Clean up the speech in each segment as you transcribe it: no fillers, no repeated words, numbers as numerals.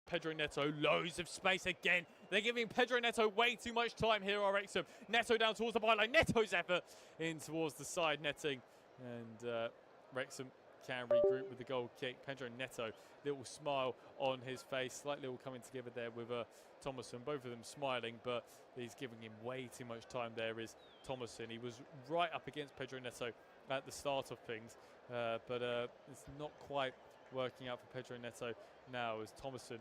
Pedro Neto, loads of space again. They're giving Pedro Neto way too much time here are Wrexham. Neto down towards the byline. Neto's effort in towards the side netting. And Wrexham can regroup with the goal kick. Pedro Neto, little smile on his face. Slight little coming together there with Thomason. Both of them smiling, but he's giving him way too much time there is Thomason. He was right up against Pedro Neto at the start of things, but it's not quite working out for Pedro Neto now as Thomason,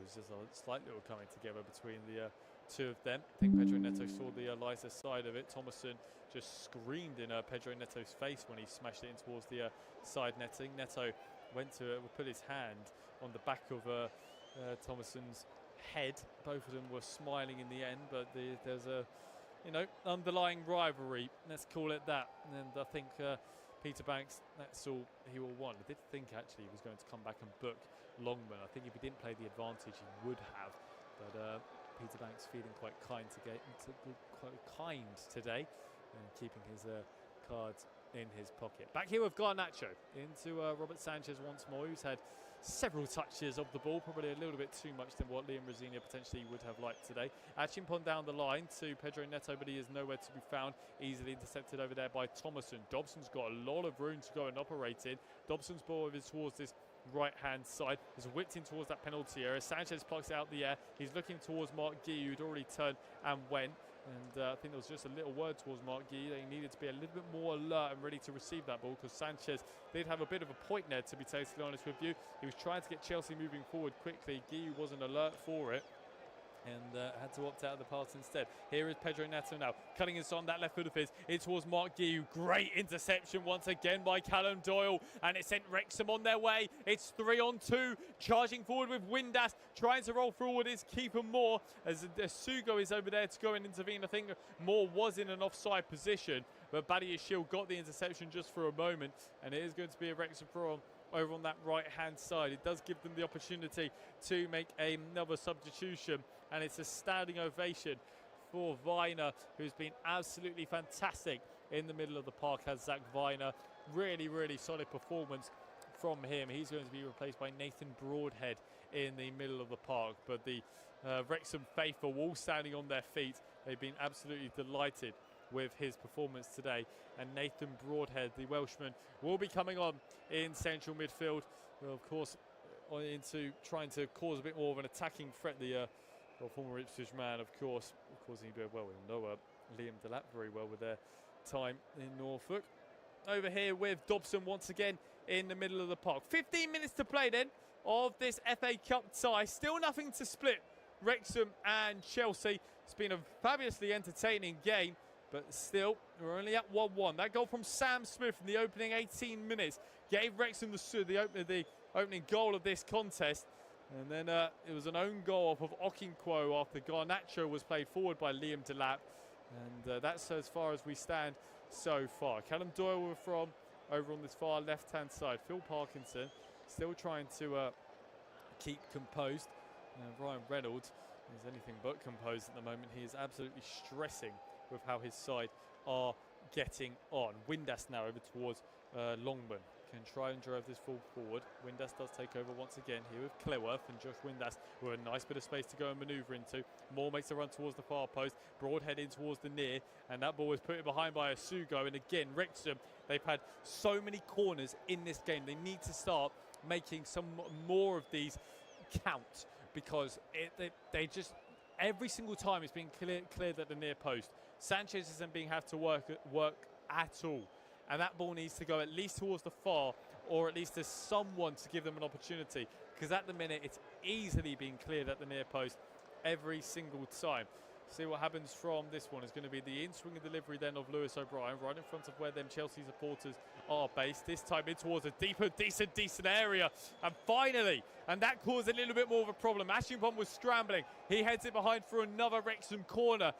is just a slight little coming together between the two of them. I think Pedro Neto saw the lighter side of it. Thomason just screamed in Pedro Neto's face when he smashed it in towards the side netting. Neto went to put his hand on the back of Thomason's head. Both of them were smiling in the end, but there's a underlying rivalry, let's call it that. And I think Peter Banks, that's all he will want. I did think actually he was going to come back and book Longman. I think if he didn't play the advantage, he would have. But Peter Banks feeling quite kind today and keeping his cards in his pocket. Back here with Garnacho into Robert Sanchez once more, who's had several touches of the ball, probably a little bit too much than what Liam Rosenior potentially would have liked today. Achimpong down the line to Pedro Neto, but he is nowhere to be found. Easily intercepted over there by Thomason. Dobson's got a lot of room to go and operate in. Dobson's ball is towards this right-hand side. Is whipped in towards that penalty area. Sanchez plucks it out the air. He's looking towards Mark Guy, who'd already turned and went. And I think there was just a little word towards Mark Guy. They needed to be a little bit more alert and ready to receive that ball, because Sanchez did have a bit of a point there, to be totally honest with you. He was trying to get Chelsea moving forward quickly. Guy wasn't alert for it and had to opt out of the pass instead. Here is Pedro Neto now, cutting his on that left foot of his in towards Mark Guy. Great interception once again by Callum Doyle, and it sent Wrexham on their way. It's 3-on-2, charging forward with Windass, trying to roll forward is keeper Moore, as Sugo is over there to go and intervene. I think Moore was in an offside position, but Badiashile got the interception just for a moment, and it is going to be a Wrexham throw over on that right-hand side. It does give them the opportunity to make another substitution, and it's a standing ovation for Viner, who's been absolutely fantastic in the middle of the park, has Zach Viner. Really, really solid performance from him. He's going to be replaced by Nathan Broadhead in the middle of the park, but the Wrexham faithful all standing on their feet. They've been absolutely delighted with his performance today, and Nathan Broadhead, the Welshman, will be coming on in central midfield. Well, of course, into trying to cause a bit more of an attacking threat. The former Ipswich man, of course, he did well. We'll know Liam Delap very well with their time in Norfolk. Over here with Dobson once again in the middle of the park. 15 minutes to play then of this FA Cup tie. Still nothing to split Wrexham and Chelsea. It's been a fabulously entertaining game, but still, we're only at 1-1. That goal from Sam Smith in the opening 18 minutes gave Wrexham the opening goal of this contest. And then it was an own goal off of Okinkwo after Garnacho was played forward by Liam Delap. And that's as far as we stand so far. Callum Doyle from over on this far left-hand side. Phil Parkinson still trying to keep composed. Ryan Reynolds is anything but composed at the moment. He is absolutely stressing with how his side are getting on. Windass now over towards Longman. Can try and drive this ball forward. Windass does take over once again here with Cleworth, and Josh Windass with a nice bit of space to go and manoeuvre into. Moore makes a run towards the far post. Broadhead in towards the near, and that ball was put behind by Asugo. And again, Wrexham, they've had so many corners in this game. They need to start making some more of these count, because they just, every single time it's been cleared at the near post. Sanchez isn't being have to work at all. And that ball needs to go at least towards the far, or at least there's someone to give them an opportunity. Because at the minute, it's easily being cleared at the near post every single time. See what happens from this one. Is going to be the in-swing and delivery then of Lewis O'Brien, right in front of where them Chelsea supporters are based. This time in towards a deeper, decent area. And finally, and that caused a little bit more of a problem. Achimpong was scrambling. He heads it behind for another Wrexham corner.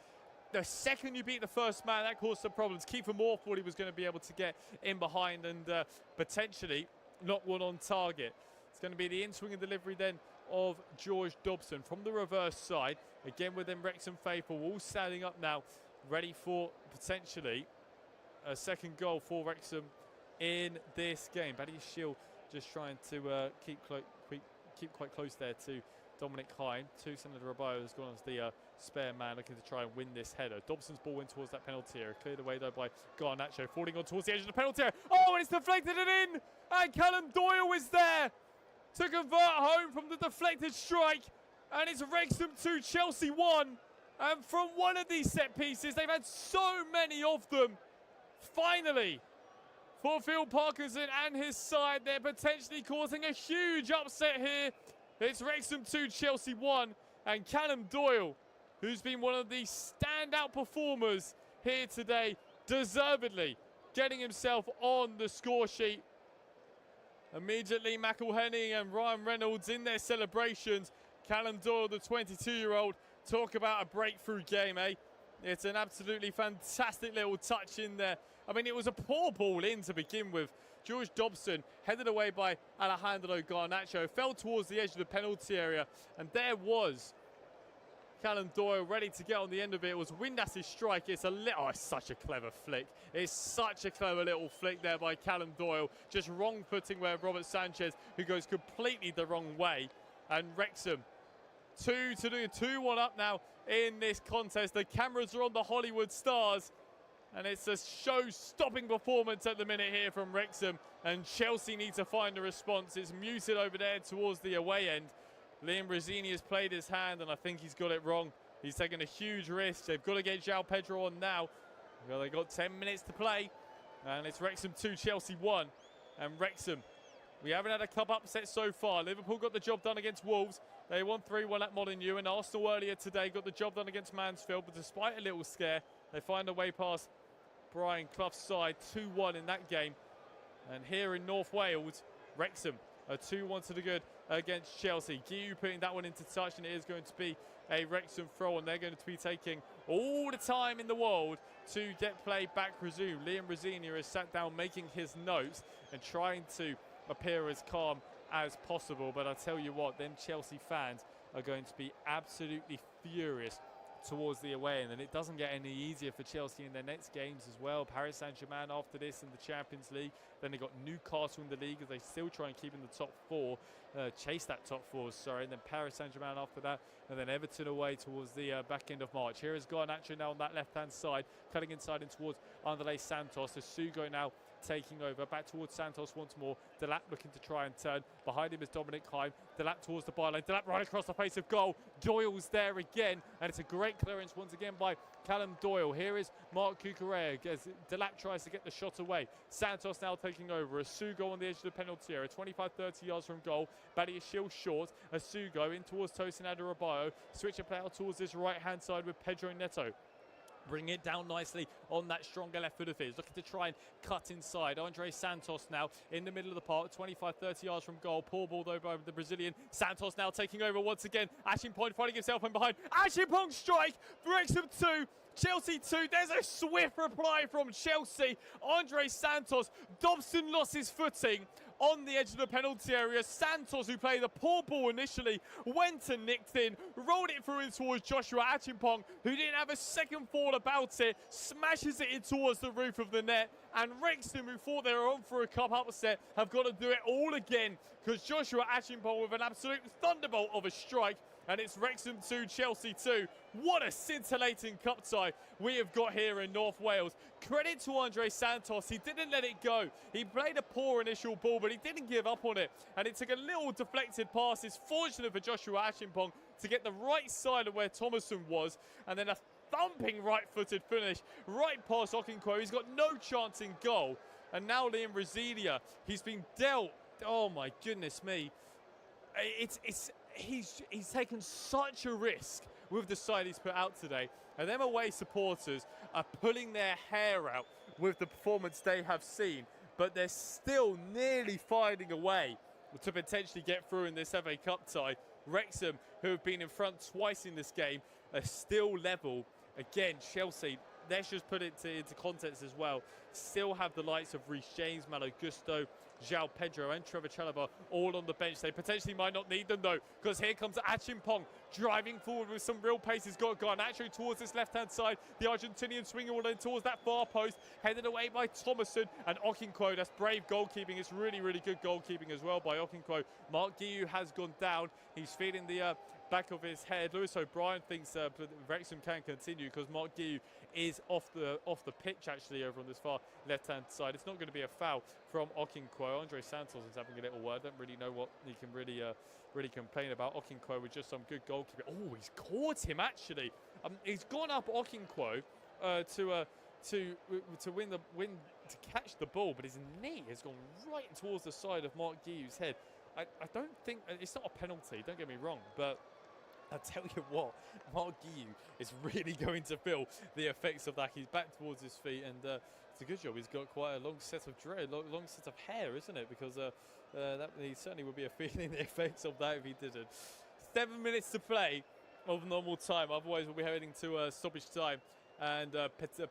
The second you beat the first man, that caused some problems. Kiefer Moore thought he was going to be able to get in behind and potentially knock one on target. It's going to be the in-swing and delivery then of George Dobson from the reverse side. Again with them Wrexham faithful all standing up now, ready for potentially a second goal for Wrexham in this game. Badiashile just trying to keep quite close there to Dominic Hine. Tosin Adebayo has gone as the spare man, looking to try and win this header. Dobson's ball in towards that penalty area. Cleared away though by Garnacho, falling on towards the edge of the penalty area. Oh, and it's deflected and in! And Callum Doyle is there to convert home from the deflected strike. And it's Wrexham 2, Chelsea 1. And from one of these set pieces, they've had so many of them. Finally, for Phil Parkinson and his side, they're potentially causing a huge upset here. It's Wrexham 2, Chelsea 1. And Callum Doyle, who's been one of the standout performers here today, deservedly getting himself on the score sheet. Immediately, McElhenney and Ryan Reynolds in their celebrations. Callum Doyle, the 22-year-old, talk about a breakthrough game, eh? It's an absolutely fantastic little touch in there. I mean, it was a poor ball in to begin with. George Dobson, headed away by Alejandro Garnacho, fell towards the edge of the penalty area, and there was Callum Doyle ready to get on the end of it. It was Windas's strike. It's such a clever flick. It's such a clever little flick there by Callum Doyle. Just wrong footing where Robert Sanchez, who goes completely the wrong way. And Wrexham, 2-1 up now in this contest. The cameras are on the Hollywood stars. And it's a show-stopping performance at the minute here from Wrexham. And Chelsea need to find a response. It's muted over there towards the away end. Liam Brazzini has played his hand, and I think he's got it wrong. He's taken a huge risk. They've got to get João Pedro on now. Well, they've got 10 minutes to play. And it's Wrexham 2, Chelsea 1. And Wrexham, we haven't had a club upset so far. Liverpool got the job done against Wolves. They won 3-1 at Molineux. And Arsenal earlier today got the job done against Mansfield. But despite a little scare, they find a way past Brian Clough's side, 2-1 in that game. And here in North Wales, Wrexham are 2-1 to the good against Chelsea. Guiu putting that one into touch, and it is going to be a Wrexham throw, and they're going to be taking all the time in the world to get play back resumed. Liam Brazzini is sat down making his notes and trying to appear as calm as possible. But I tell you what, them Chelsea fans are going to be absolutely furious towards the away end, and it doesn't get any easier for Chelsea in their next games as well. Paris Saint-Germain after this in the Champions League, then they got Newcastle in the league as they still try and keep in the top four, chase that top four, sorry, and then Paris Saint-Germain after that, and then Everton away towards the back end of March. Here is Garnacho now on that left-hand side, cutting inside in towards André Santos. Sugo now taking over, back towards Santos once more. Delap looking to try and turn. Behind him is Dominic Hine. Delap towards the byline. Delap right across the face of goal. Doyle's there again, and it's a great clearance once again by Callum Doyle. Here is Mark Cucurella as Delap tries to get the shot away. Santos now taking over. Asugo on the edge of the penalty area, 25-30 yards from goal. Badiashile short. Asugo in towards Tosin Adebayo. Switch a play out towards this right-hand side with Pedro Neto. Bring it down nicely on that stronger left foot of his. Looking to try and cut inside. André Santos now in the middle of the park. 25-30 yards from goal. Poor ball though by the Brazilian. Santos now taking over once again. Ashimpong finding himself in behind. Ashimpong strike. Wrexham 2. Chelsea 2. There's a swift reply from Chelsea. André Santos. Dobson lost his footing on the edge of the penalty area. Santos, who played a poor ball initially, went and nicked in, rolled it through in towards Joshua Ashimpong, who didn't have a second thought about it, smashes it in towards the roof of the net. And Wrexham, who thought they were on for a cup upset, have got to do it all again, because Joshua Ashimpong with an absolute thunderbolt of a strike. And it's Wrexham 2, Chelsea 2. What a scintillating cup tie we have got here in North Wales. Credit to André Santos. He didn't let it go. He played a poor initial ball, but he didn't give up on it. And it took a little deflected pass. It's fortunate for Joshua Ashimpong to get the right side of where Thomason was. And then a thumping right-footed finish right past Okonkwo. He's got no chance in goal. And now Liam Brazilia, he's been dealt. Oh, my goodness me. He's taken such a risk with the side he's put out today, and them away supporters are pulling their hair out with the performance they have seen, but they're still nearly finding a way to potentially get through in this FA Cup tie. Wrexham, who have been in front twice in this game, are still level. Again, Chelsea, let's just put it into context as well. Still have the likes of Reece James, Malo Gusto, João Pedro and Trevor Chalobah all on the bench. They potentially might not need them though, because here comes Achimpong driving forward with some real pace. He's got Garnacho towards this left-hand side. The Argentinian swinging all in towards that far post, headed away by Thomason and Okinkwo. That's brave goalkeeping. It's really, really good goalkeeping as well by Okinkwo. Mark Guiu has gone down. He's feeling the back of his head. Lewis O'Brien thinks Wrexham can continue because Mark Guiu is off the pitch actually over on this far left-hand side. It's not going to be a foul from Okinkwo. Andre Santos is having a little word. Don't really know what he can really complain about. Okinkwo with just some good goalkeeping. Oh, he's caught him actually. He's gone up Okinkwo to win to catch the ball, but his knee has gone right towards the side of Mark Guiu's head. I don't think it's not a penalty. Don't get me wrong, but I tell you what, Mark Guiu is really going to feel the effects of that. He's back towards his feet, and it's a good job. He's got quite a long set of long set of hair, isn't it? Because that he certainly would be feeling the effects of that if he didn't. 7 minutes to play of normal time. Otherwise, we'll be heading to stoppage time and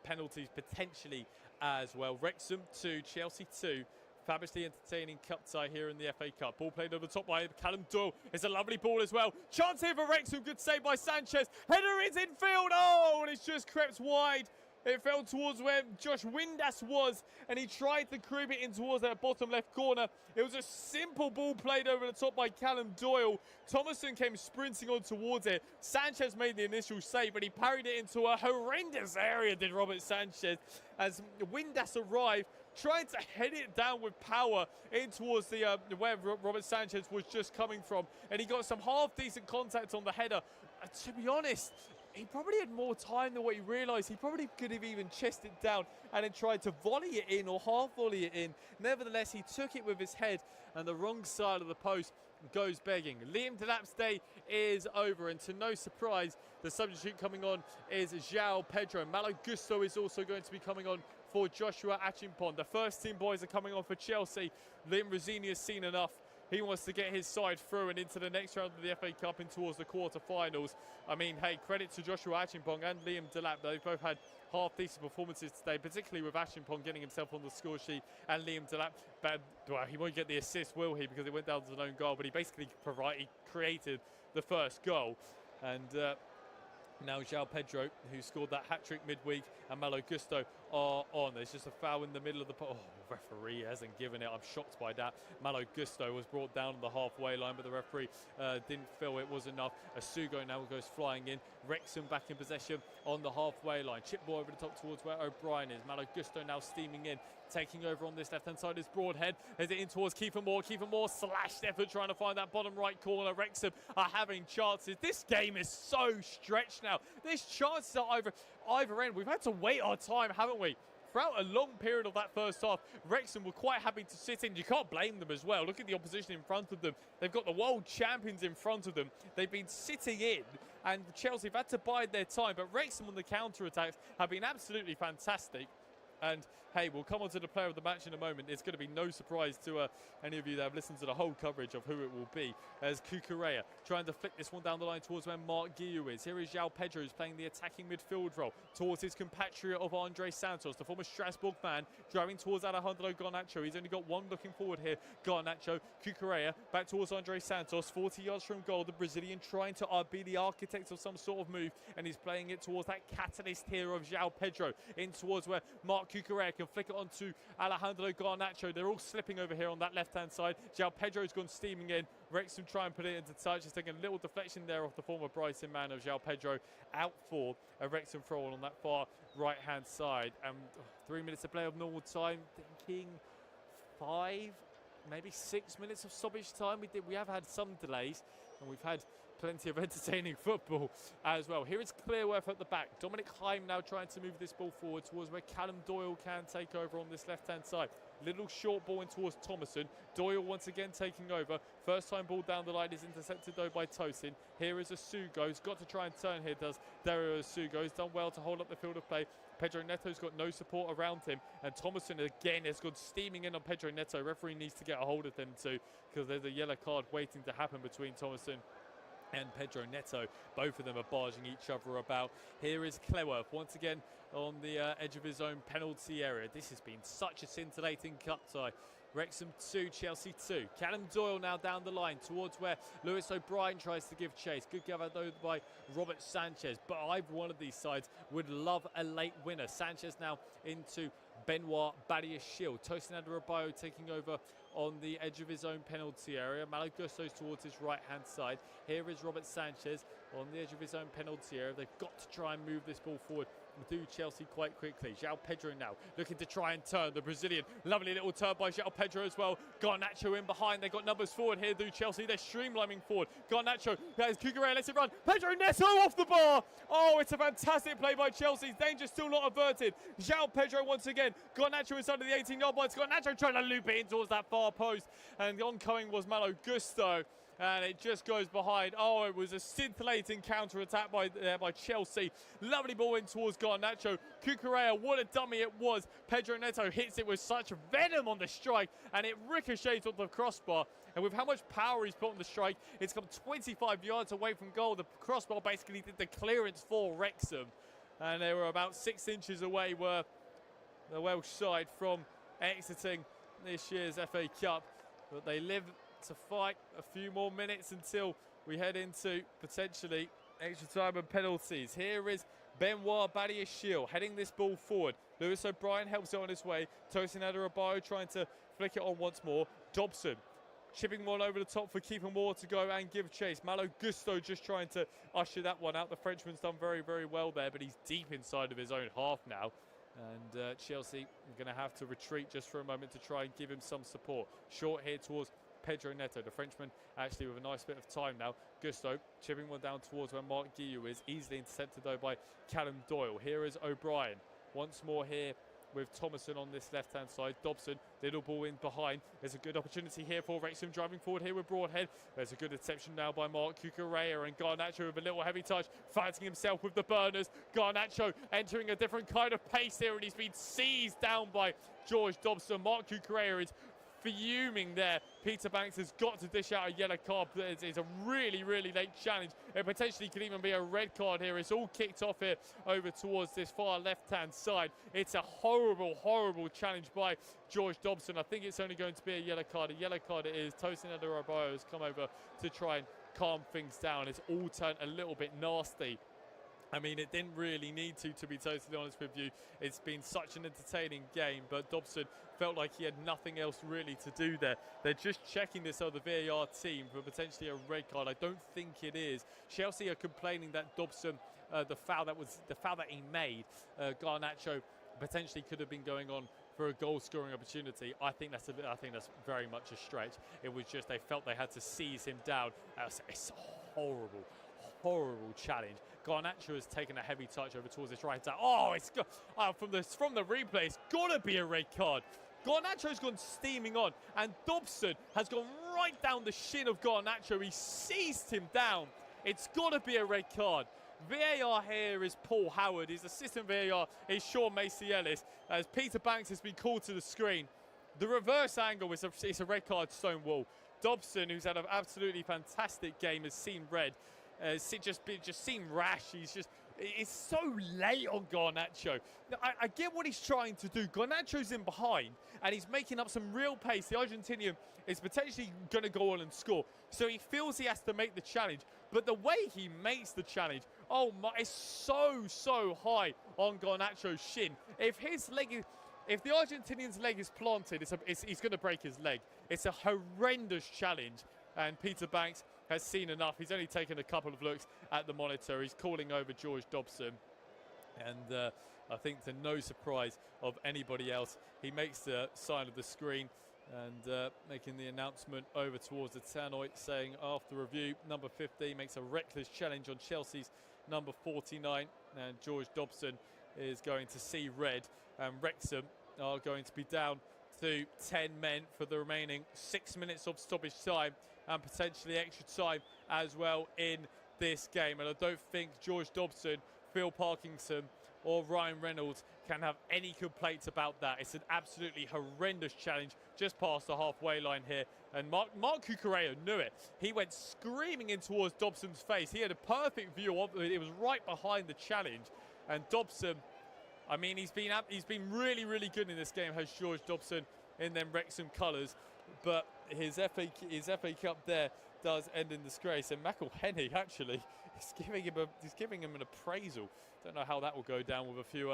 penalties potentially as well. Wrexham 2, Chelsea 2. Fabulously entertaining cup tie here in the FA Cup. Ball played over the top by Callum Doyle. It's a lovely ball as well. Chance here for Wrexham. Good save by Sanchez. Header is in field. Oh, and it's just crept wide. It fell towards where Josh Windass was, and he tried to creep it in towards that bottom left corner. It was a simple ball played over the top by Callum Doyle. Thomason came sprinting on towards it. Sanchez made the initial save, but he parried it into a horrendous area, did Robert Sanchez, as Windass arrived, trying to head it down with power in towards the where Robert Sanchez was just coming from, and he got some half-decent contact on the header. To be honest, he probably had more time than what he realised. He probably could have even chested it down and then tried to volley it in or half volley it in. Nevertheless, he took it with his head, and the wrong side of the post goes begging. Liam Delap's day is over, and to no surprise, the substitute coming on is João Pedro. Malo Gusto is also going to be coming on for Joshua Achimpong. The first team boys are coming on for Chelsea. Liam Rosini has seen enough. He wants to get his side through and into the next round of the FA Cup and towards the quarter-finals. I mean, hey, credit to Joshua Achimpong and Liam Delap. They've both had half-decent performances today, particularly with Achimpong getting himself on the score sheet and Liam Delap. But, well, he won't get the assist, will he? Because it went down to an own goal, but he basically created the first goal. And now João Pedro, who scored that hat-trick midweek, and Malo Gusto are on. There's just a foul in the middle of the... Oh, referee hasn't given it. I'm shocked by that. Malo Gusto was brought down on the halfway line, but the referee didn't feel it was enough. Asugo now goes flying in. Wrexham back in possession on the halfway line. Chip ball over the top towards where O'Brien is. Malo Gusto now steaming in. Taking over on this left-hand side is Broadhead. Is it in towards Kiefer Moore? Kiefer Moore slashed effort trying to find that bottom right corner. Wrexham are having chances. This game is so stretched now. There's chances at either end. We've had to wait our time, haven't we? Throughout a long period of that first half, Wrexham were quite happy to sit in. You can't blame them as well. Look at the opposition in front of them. They've got the world champions in front of them. They've been sitting in, and Chelsea have had to bide their time. But Wrexham on the counter-attacks have been absolutely fantastic. And hey, we'll come on to the player of the match in a moment. It's going to be no surprise to any of you that have listened to the whole coverage of who it will be. As Cucurella trying to flick this one down the line towards where Mark Guiu is. Here is João Pedro, who's playing the attacking midfield role towards his compatriot of Andre Santos, the former Strasbourg man, driving towards Alejandro Garnacho. He's only got one looking forward here. Garnacho, Cucurella, back towards Andre Santos, 40 yards from goal. The Brazilian trying to be the architect of some sort of move, and he's playing it towards that catalyst here of João Pedro, in towards where Mark Cucurella can flick it onto Alejandro Garnacho. They're all slipping over here on that left-hand side. João Pedro's gone steaming in. Wrexham try and put it into touch. It's taking a little deflection there off the former Brighton man of João Pedro, out for a Wrexham throw on that far right-hand side. And 3 minutes to play of normal time. Thinking 5, maybe 6 minutes of stoppage time. We have had some delays, and we've had plenty of entertaining football as well. Here is Clearworth at the back. Dominic Heim now trying to move this ball forward towards where Callum Doyle can take over on this left-hand side. Little short ball in towards Thomason. Doyle once again taking over. First time ball down the line is intercepted though by Tosin. Here is Asugo. He's got to try and turn here, does Dario Asugo. He's done well to hold up the field of play. Pedro Neto's got no support around him, and Thomason again has gone steaming in on Pedro Neto. Referee needs to get a hold of them too, because there's a yellow card waiting to happen between Thomason and Pedro Neto. Both of them are barging each other about. Here is Cleworth once again on the edge of his own penalty area. This has been such a scintillating cup tie. Wrexham 2, Chelsea 2. Callum Doyle now down the line towards where Lewis O'Brien tries to give chase. Good gather though by Robert Sanchez. But either one of these sides would love a late winner. Sanchez now into Benoit Badiashile. Tosin Adarabioyo taking over on the edge of his own penalty area. Malo Gusto's towards his right-hand side. Here is Robert Sanchez on the edge of his own penalty area. They've got to try and move this ball forward. Do Chelsea quite quickly. João Pedro now looking to try and turn the Brazilian. Lovely little turn by João Pedro as well. Garnacho in behind. They've got numbers forward here. Do Chelsea. They're streamlining forward. Garnacho. That is Cucurella. Lets it run. Pedro Neto off the bar. Oh, it's a fantastic play by Chelsea. Danger still not averted. João Pedro once again. Garnacho inside of the 18-yard box. Garnacho trying to loop it in towards that far post. And the oncoming was Malo Gusto. And it just goes behind. Oh, it was a scintillating counter-attack by Chelsea. Lovely ball in towards Garnacho. Cucurella, what a dummy it was. Pedro Neto hits it with such venom on the strike, and it ricochets off the crossbar. And with how much power he's put on the strike, it's come 25 yards away from goal. The crossbar basically did the clearance for Wrexham. And they were about 6 inches away, were the Welsh side, from exiting this year's FA Cup. But they live to fight a few more minutes until we head into potentially extra time and penalties. Here is Benoit Badiashile heading this ball forward. Lewis O'Brien helps it on his way. Tosin Adarabioyo trying to flick it on once more. Dobson chipping one over the top for keeping more to go and give chase. Malo Gusto just trying to usher that one out. The Frenchman's done very, very well there, but he's deep inside of his own half now. And Chelsea are going to have to retreat just for a moment to try and give him some support. Short here towards Pedro Neto, the Frenchman, actually with a nice bit of time now. Gusto chipping one down towards where Mark Guillou is. Easily intercepted though by Callum Doyle. Here is O'Brien. Once more here with Thomason on this left-hand side. Dobson, little ball in behind. There's a good opportunity here for Wrexham driving forward here with Broadhead. There's a good interception now by Mark Cucurella, and Garnacho with a little heavy touch, fighting himself with the burners. Garnacho entering a different kind of pace here, and he's been seized down by George Dobson. Mark Cucurella is fuming there. Peter Banks has got to dish out a yellow card. It's a really, really late challenge. It potentially could even be a red card here. It's all kicked off here over towards this far left-hand side. It's a horrible, horrible challenge by George Dobson. I think it's only going to be a yellow card. A yellow card it is. Tosin Adarabioyo has come over to try and calm things down. It's all turned a little bit nasty. I mean, it didn't really need to be totally honest with you. It's been such an entertaining game, but Dobson felt like he had nothing else really to do there. They're just checking this other VAR team for potentially a red card. I don't think it is. Chelsea are complaining that Dobson, the foul that he made, Garnacho potentially could have been going on for a goal-scoring opportunity. I think that's very much a stretch. It was just they felt they had to seize him down. It's a horrible challenge. Garnacho has taken a heavy touch over towards his right side. Oh, it's got from the replay. It's got to be a red card. Garnacho's gone steaming on, and Dobson has gone right down the shin of Garnacho. He seized him down. It's got to be a red card. VAR here is Paul Howard. His assistant VAR is Sean Macy-Ellis. As Peter Banks has been called to the screen. The reverse angle is a red card, Stonewall. Dobson, who's had an absolutely fantastic game, has seen red. Just seemed rash. It's so late on Garnacho. Now, I get what he's trying to do. Garnacho's in behind, and he's making up some real pace. The Argentinian is potentially going to go on and score. So he feels he has to make the challenge. But the way he makes the challenge, oh my, it's so high on Garnacho's shin. If the Argentinian's leg is planted, he's going to break his leg. It's a horrendous challenge, and Peter Banks has seen enough. He's only taken a couple of looks at the monitor. He's calling over George Dobson. And I think to no surprise of anybody else, he makes the sign of the screen and making the announcement over towards the tannoy, saying after review, number 15 makes a reckless challenge on Chelsea's number 49. And George Dobson is going to see red. And Wrexham are going to be down to 10 men for the remaining 6 minutes of stoppage time, and potentially extra time as well in this game. And I don't think George Dobson, Phil Parkinson or Ryan Reynolds can have any complaints about that. It's an absolutely horrendous challenge just past the halfway line here. And Mark Cucurella knew it. He went screaming in towards Dobson's face. He had a perfect view of it. It was right behind the challenge. And Dobson, I mean, he's been really, really good in this game, has George Dobson, in them Wrexham colours. But his FA Cup there does end in disgrace. And McElhenney actually is giving him an appraisal. Don't know how that will go down with a few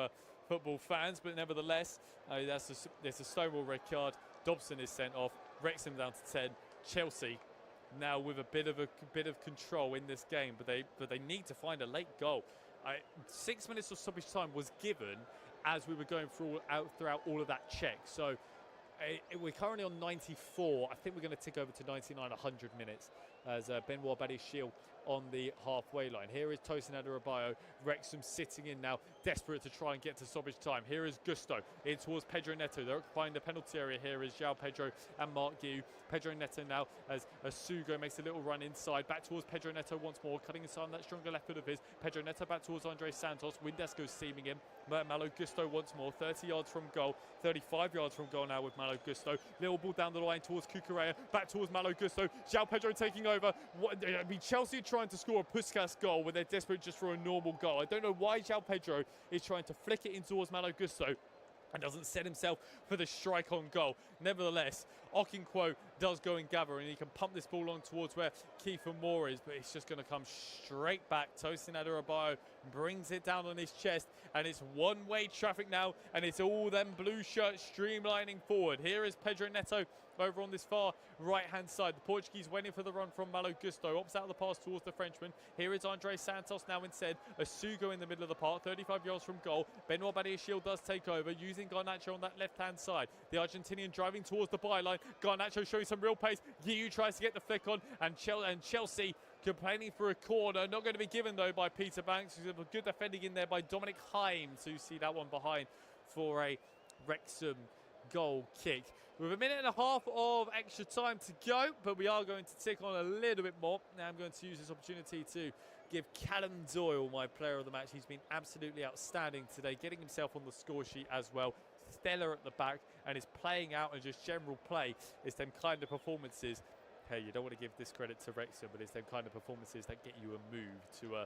football fans, but nevertheless, there's a Stonewall red card. Dobson is sent off. Wrexham down to 10. Chelsea now with a bit of control in this game, but they need to find a late goal. 6 minutes of stoppage time was given as we were going throughout all of that check. So we're currently on 94. I think we're going to tick over to 99, 100 minutes as Benoit Badiashile on the halfway line. Here is Tosin Adarabioyo. Wrexham sitting in now, desperate to try and get to stoppage time. Here is Gusto in towards Pedro Neto. They're occupying the penalty area. Here is João Pedro and Mark Guiu. Pedro Neto now as Sugo makes a little run inside. Back towards Pedro Neto once more, cutting inside on that stronger left foot of his. Pedro Neto back towards Andre Santos. Windass goes seaming him. Malo Gusto once more, 30 yards from goal. 35 yards from goal now with Malo Gusto. Little ball down the line towards Cucurella. Back towards Malo Gusto. João Pedro taking over. I mean, Chelsea are trying to score a Puskas goal when they're desperate just for a normal goal. I don't know why João Pedro is trying to flick it in towards Malo Gusto and doesn't set himself for the strike on goal. Nevertheless, Okinkwo does go and gather, and he can pump this ball on towards where Kiefer Moore is, but it's just going to come straight back. Tosin Adarabioyo brings it down on his chest, and it's one-way traffic now, and it's all them blue shirts streamlining forward. Here is Pedro Neto over on this far right-hand side. The Portuguese went in for the run from Malo Gusto. Opts out the pass towards the Frenchman. Here is Andre Santos now instead. Sugo in the middle of the park, 35 yards from goal. Benoit Badiashile does take over, using Garnacho on that left-hand side. The Argentinian driving towards the byline. Garnacho showing some real pace. Guiu tries to get the flick on, and Chelsea complaining for a corner. Not going to be given, though, by Peter Banks. Who's a good defending in there by Dominic Himes, who see that one behind for a Wrexham goal kick. With a minute and a half of extra time to go, but we are going to tick on a little bit more. Now I'm going to use this opportunity to give Callum Doyle my player of the match. He's been absolutely outstanding today, getting himself on the score sheet as well. Stellar at the back, and his playing out and just general play is them kind of performances. Hey, you don't want to give this credit to Wrexham, but it's them kind of performances that get you a move to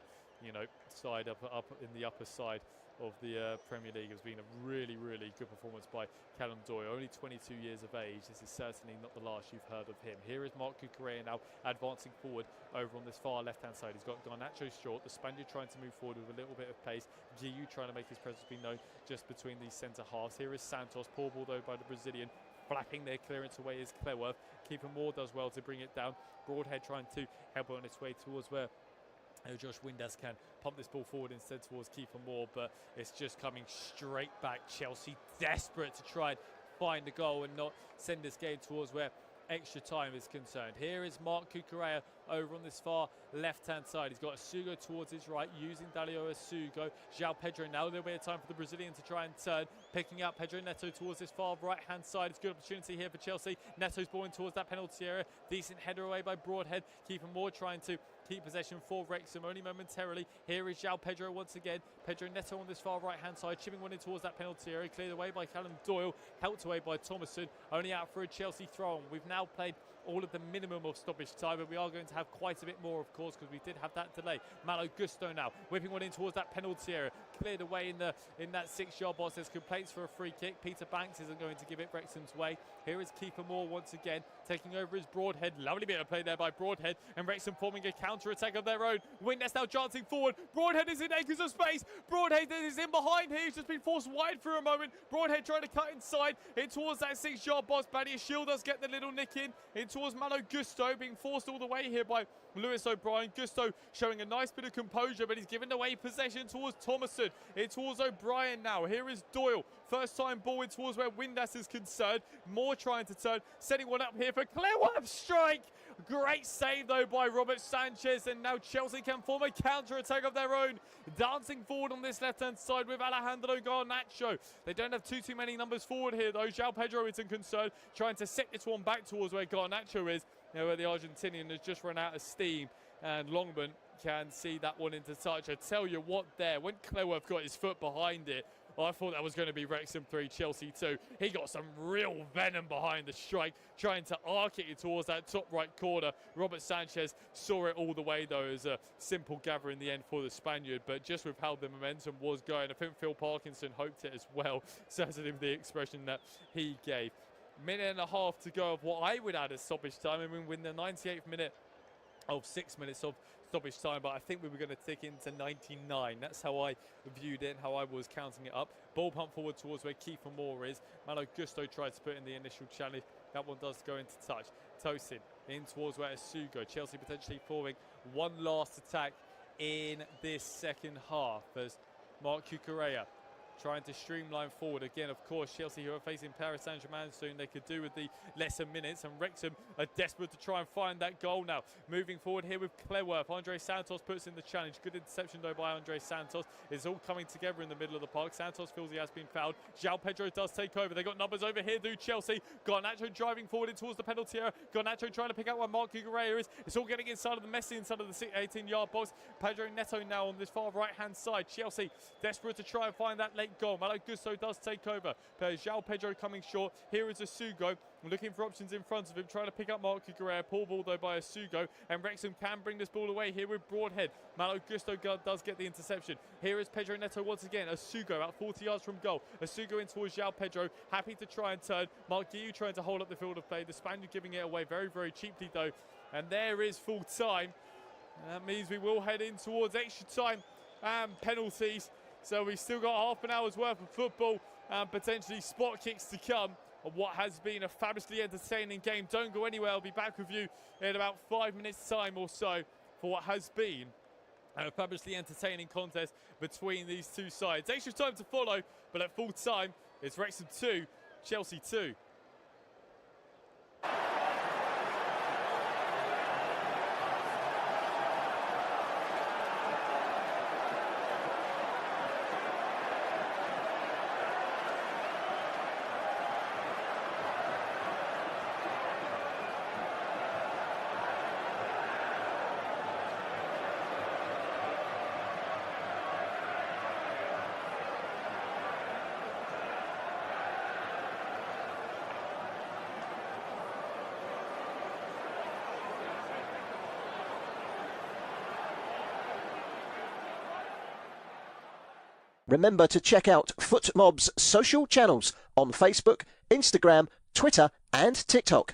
side up in the upper side of the Premier League. Has been a really, really good performance by Callum Doyle. Only 22 years of age. This is certainly not the last you've heard of him. Here is Mark Cucurella now advancing forward over on this far left-hand side. He's got Garnacho short. The Spaniard trying to move forward with a little bit of pace. Guiu trying to make his presence be known just between these centre halves. Here is Santos. Poor ball though by the Brazilian. Flapping their clearance away is Cleworth. Keeper Moore does well to bring it down. Broadhead trying to help on its way towards where Josh Windass can pump this ball forward instead towards Kiefer Moore, but it's just coming straight back. Chelsea desperate to try and find a goal and not send this game towards where extra time is concerned. Here is Mark Cucurella over on this far left-hand side. He's got Sugo towards his right, using Dalio Sugo. João Pedro now, a little bit of time for the Brazilian to try and turn. Picking out Pedro Neto towards this far right-hand side. It's a good opportunity here for Chelsea. Neto's balling towards that penalty area. Decent header away by Broadhead. Kiefer Moore trying to keep possession for Wrexham only momentarily. Here is João Pedro once again. Pedro Neto on this far right-hand side, chipping one in towards that penalty area. Cleared away by Callum Doyle, helped away by Thomason. Only out for a Chelsea throw-on. We've now played all of the minimum of stoppage time, but we are going to have quite a bit more, of course, because we did have that delay. Malo Gusto now whipping one in towards that penalty area, cleared away in that 6-yard box. There's complaints for a free kick. Peter Banks isn't going to give it Wrexham's way. Here is Kiefer Moore once again, taking over his Broadhead. Lovely bit of play there by Broadhead, and Wrexham forming a counter attack of their own. Windass now chancing forward. Broadhead is in acres of space. Broadhead is in behind here. He's just been forced wide for a moment. Broadhead trying to cut inside in towards that 6-yard box. Badiashile does get the little nick in towards Malo Gusto, being forced all the way here by Lewis O'Brien. Gusto showing a nice bit of composure, but he's given away possession towards Thomason. It's towards O'Brien now. Here is Doyle. First time ball in towards where Windass is concerned. Moore trying to turn, setting one up here for Cleworth strike. Great save though by Robert Sanchez, and now Chelsea can form a counter-attack of their own. Dancing forward on this left-hand side with Alejandro Garnacho. They don't have too many numbers forward here though. João Pedro isn't concerned, trying to set this one back towards where Garnacho is. Where the Argentinian has just run out of steam, and Longman can see that one into touch. I tell you what there, when Cleworth got his foot behind it, I thought that was going to be Wrexham 3, Chelsea 2. He got some real venom behind the strike, trying to arc it towards that top right corner. Robert Sanchez saw it all the way, though, as a simple gather in the end for the Spaniard. But just with how the momentum was going, I think Phil Parkinson hoped it as well, certainly with the expression that he gave. Minute and a half to go of what I would add as stoppage time. I mean, win the 98th minute of 6 minutes of stoppage time, but I think we were going to tick into 99. That's how I viewed it and how I was counting it up. Ball pump forward towards where Kiefer Moore is. Malo Gusto tried to put in the initial challenge. That one does go into touch. Tosin in towards where Asugo. Chelsea potentially forming one last attack in this second half as Marc Cucurella trying to streamline forward. Again, of course, Chelsea, who are facing Paris Saint-Germain soon, they could do with the lesser minutes, and Wrexham are desperate to try and find that goal now. Moving forward here with Cleworth. Andre Santos puts in the challenge. Good interception, though, by Andre Santos. It's all coming together in the middle of the park. Santos feels he has been fouled. João Pedro does take over. They got numbers over here, do Chelsea. Garnacho driving forward in towards the penalty area. Garnacho trying to pick out where Marc Cucurella is. It's all getting inside of the Messi, inside of the 18-yard box. Pedro Neto now on this far right-hand side. Chelsea desperate to try and find that late goal. Malo Gusto does take over. João Pedro coming short. Here is Asugo looking for options in front of him, trying to pick up Marc Cucurella. Poor ball though by Asugo, and Wrexham can bring this ball away here with Broadhead. Malo Gusto does get the interception. Here is Pedro Neto once again. Asugo about 40 yards from goal. Asugo in towards João Pedro, happy to try and turn. Mark Guiu trying to hold up the field of play. The Spaniard giving it away very, very cheaply though. And there is full time. That means we will head in towards extra time and penalties. So we've still got half an hour's worth of football and potentially spot kicks to come of what has been a fabulously entertaining game. Don't go anywhere. I'll be back with you in about 5 minutes' time or so for what has been a fabulously entertaining contest between these two sides. Extra time to follow, but at full time, it's Wrexham 2, Chelsea 2. Remember to check out FootMob's social channels on Facebook, Instagram, Twitter and TikTok.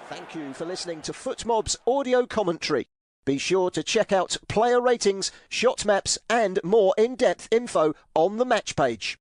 Thank you for listening to FootMob's audio commentary. Be sure to check out player ratings, shot maps and more in-depth info on the match page.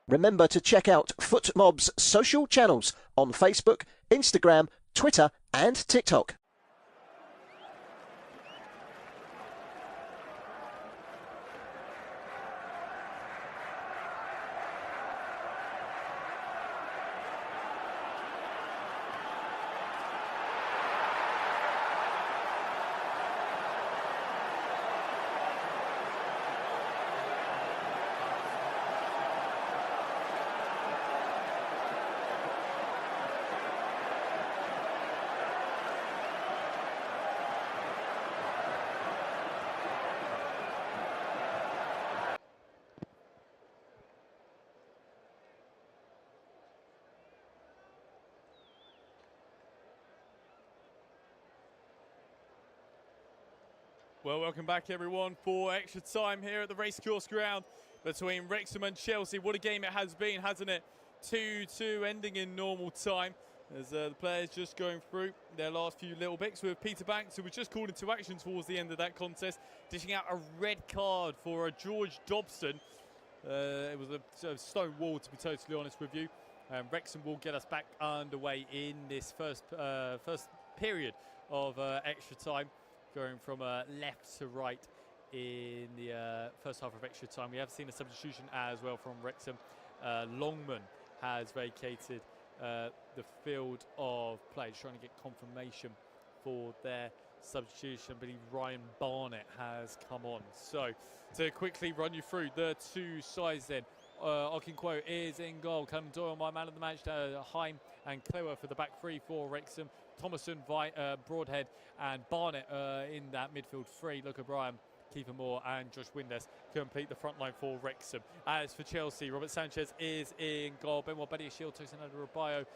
Remember to check out FootMob's social channels on Facebook, Instagram, Twitter and TikTok. Well, welcome back everyone for extra time here at the racecourse ground between Wrexham and Chelsea. What a game it has been, hasn't it? 2-2 ending in normal time as the players just going through their last few little bits with Peter Banks, who was just called into action towards the end of that contest, dishing out a red card for George Dobson. It was a stone wall, to be totally honest with you. Wrexham will get us back underway in this first period of extra time, going from left to right in the first half of extra time. We have seen a substitution as well from Wrexham. Longman has vacated the field of play, trying to get confirmation for their substitution. I believe Ryan Barnett has come on. So to quickly run you through the two sides then. Okinkwo is in goal. Callum Doyle, my man of the match. Heim and Clewer for the back three for Wrexham. Thomason, Broadhead and Barnett in that midfield three. Luke O'Brien, Kiefer Moore and Josh Windass complete the front line for Wrexham. As for Chelsea, Robert Sanchez is in goal. Benoit Badiashile, Tosin Adebayo,